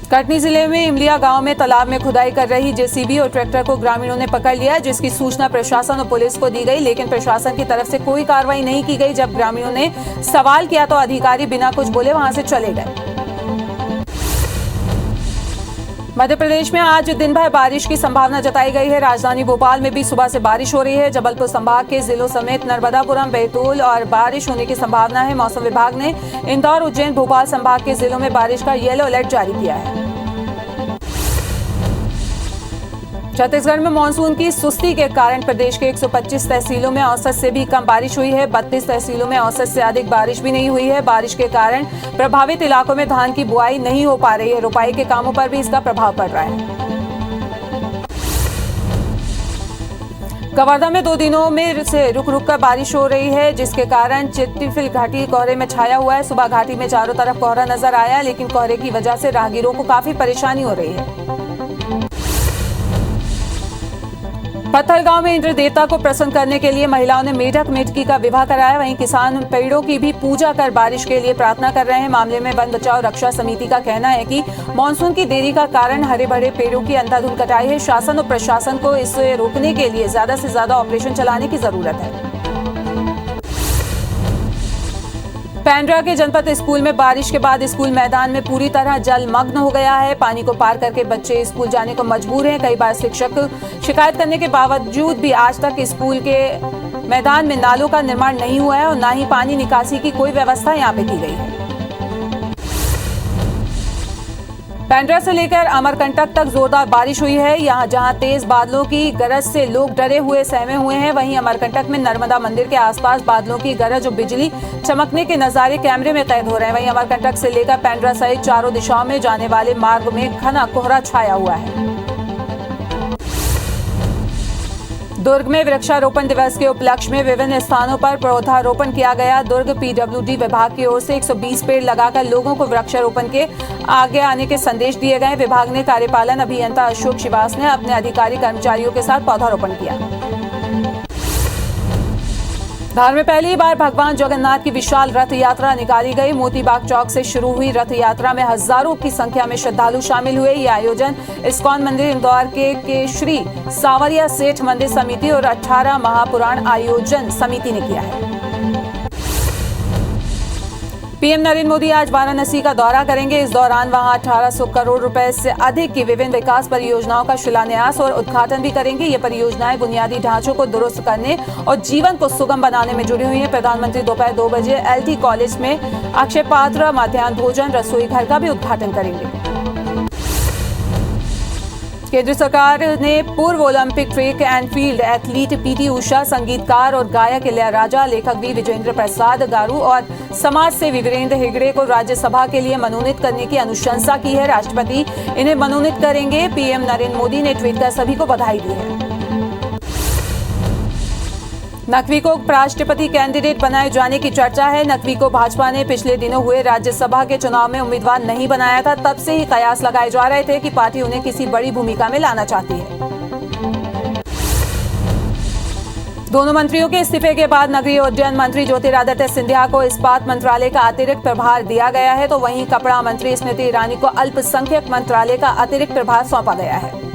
कटनी जिले में इमलिया गांव में तालाब में खुदाई कर रही जेसीबी और ट्रैक्टर को ग्रामीणों ने पकड़ लिया, जिसकी सूचना प्रशासन और पुलिस को दी गई, लेकिन प्रशासन की तरफ से कोई कार्रवाई नहीं की गई। जब ग्रामीणों ने सवाल किया तो अधिकारी बिना कुछ बोले वहां से चले गए। मध्य प्रदेश में आज दिन भर बारिश की संभावना जताई गई है। राजधानी भोपाल में भी सुबह से बारिश हो रही है। जबलपुर संभाग के जिलों समेत नर्मदापुरम, बैतूल और बारिश होने की संभावना है। मौसम विभाग ने इंदौर, उज्जैन, भोपाल संभाग के जिलों में बारिश का येलो अलर्ट जारी किया है। छत्तीसगढ़ में मानसून की सुस्ती के कारण प्रदेश के 125 तहसीलों में औसत से भी कम बारिश हुई है। 32 तहसीलों में औसत से अधिक बारिश भी नहीं हुई है। बारिश के कारण प्रभावित इलाकों में धान की बुआई नहीं हो पा रही है। रोपाई के कामों पर भी इसका प्रभाव पड़ रहा है। कवर्धा में 2 दिनों में से रुक रुक कर बारिश हो रही है, जिसके कारण चिट्टीफिल घाटी कोहरे में छाया हुआ है। सुबह घाटी में चारों तरफ कोहरा नजर आया, लेकिन कोहरे की वजह से राहगीरों को काफी परेशानी हो रही है। पत्थलगांव में इंद्र देवता को प्रसन्न करने के लिए महिलाओं ने मेढक मेढकी का विवाह कराया। वहीं किसान पेड़ों की भी पूजा कर बारिश के लिए प्रार्थना कर रहे हैं। मामले में वन बचाओ रक्षा समिति का कहना है कि मानसून की देरी का कारण हरे भरे पेड़ों की अंधाधुंध कटाई है। शासन और प्रशासन को इसे रोकने के लिए ज्यादा से ज्यादा ऑपरेशन चलाने की जरूरत है। पेंड्रा के जनपद स्कूल में बारिश के बाद स्कूल मैदान में पूरी तरह जलमग्न हो गया है। पानी को पार करके बच्चे स्कूल जाने को मजबूर हैं। कई बार शिक्षक शिकायत करने के बावजूद भी आज तक स्कूल के मैदान में नालों का निर्माण नहीं हुआ है और न ही पानी निकासी की कोई व्यवस्था यहाँ पे की गई है। पेंड्रा से लेकर अमरकंटक तक जोरदार बारिश हुई है। यहाँ जहाँ तेज बादलों की गरज से लोग डरे हुए सहमे हुए हैं, वहीं अमरकंटक में नर्मदा मंदिर के आसपास बादलों की गरज और बिजली चमकने के नजारे कैमरे में कैद हो रहे हैं। वहीं अमरकंटक से लेकर पेंड्रा सहित चारों दिशाओं में जाने वाले मार्ग में घना कोहरा छाया हुआ है। दुर्ग में वृक्षारोपण दिवस के उपलक्ष्य में विभिन्न स्थानों पर पौधारोपण किया गया। दुर्ग पीडब्ल्यूडी विभाग की ओर से 120 पेड़ लगाकर लोगों को वृक्षारोपण के आगे आने के संदेश दिए गए। विभाग ने कार्यपालन अभियंता अशोक श्रीवास ने अपने अधिकारी कर्मचारियों के साथ पौधारोपण किया। धार में पहली बार भगवान जगन्नाथ की विशाल रथ यात्रा निकाली गई। मोतीबाग चौक से शुरू हुई रथ यात्रा में हजारों की संख्या में श्रद्धालु शामिल हुए। ये आयोजन इस्कॉन मंदिर इंदौर के श्री सावरिया सेठ मंदिर समिति और 18 महापुराण आयोजन समिति ने किया है। पीएम नरेंद्र मोदी आज वाराणसी का दौरा करेंगे। इस दौरान वहां 1800 करोड़ रुपए से अधिक की विभिन्न विकास परियोजनाओं का शिलान्यास और उद्घाटन भी करेंगे। ये परियोजनाएं बुनियादी ढांचों को दुरुस्त करने और जीवन को सुगम बनाने में जुड़ी हुई हैं। प्रधानमंत्री दोपहर 2 बजे LT कॉलेज में अक्षय पात्र मध्याह्न भोजन रसोई घर का भी उद्घाटन करेंगे। केंद्र सरकार ने पूर्व Olympic track and field athlete PT Usha, संगीतकार और गायक इलैयाराजा, लेखक V विजेंद्र प्रसाद गारू और समाज सेवी वीरेंद्र हेगड़े को राज्यसभा के लिए मनोनीत करने की अनुशंसा की है। राष्ट्रपति इन्हें मनोनीत करेंगे। पीएम नरेंद्र मोदी ने ट्वीट कर सभी को बधाई दी है। नकवी को राष्ट्रपति कैंडिडेट बनाए जाने की चर्चा है। नकवी को भाजपा ने पिछले दिनों हुए राज्यसभा के चुनाव में उम्मीदवार नहीं बनाया था। तब से ही कयास लगाए जा रहे थे कि पार्टी उन्हें किसी बड़ी भूमिका में लाना चाहती है। दोनों मंत्रियों के इस्तीफे के बाद नगरीय उड्डयन मंत्री ज्योतिरादित्य सिंधिया को इस्पात मंत्रालय का अतिरिक्त प्रभार दिया गया है, तो वहीं कपड़ा मंत्री स्मृति ईरानी को अल्पसंख्यक मंत्रालय का अतिरिक्त प्रभार सौंपा गया है।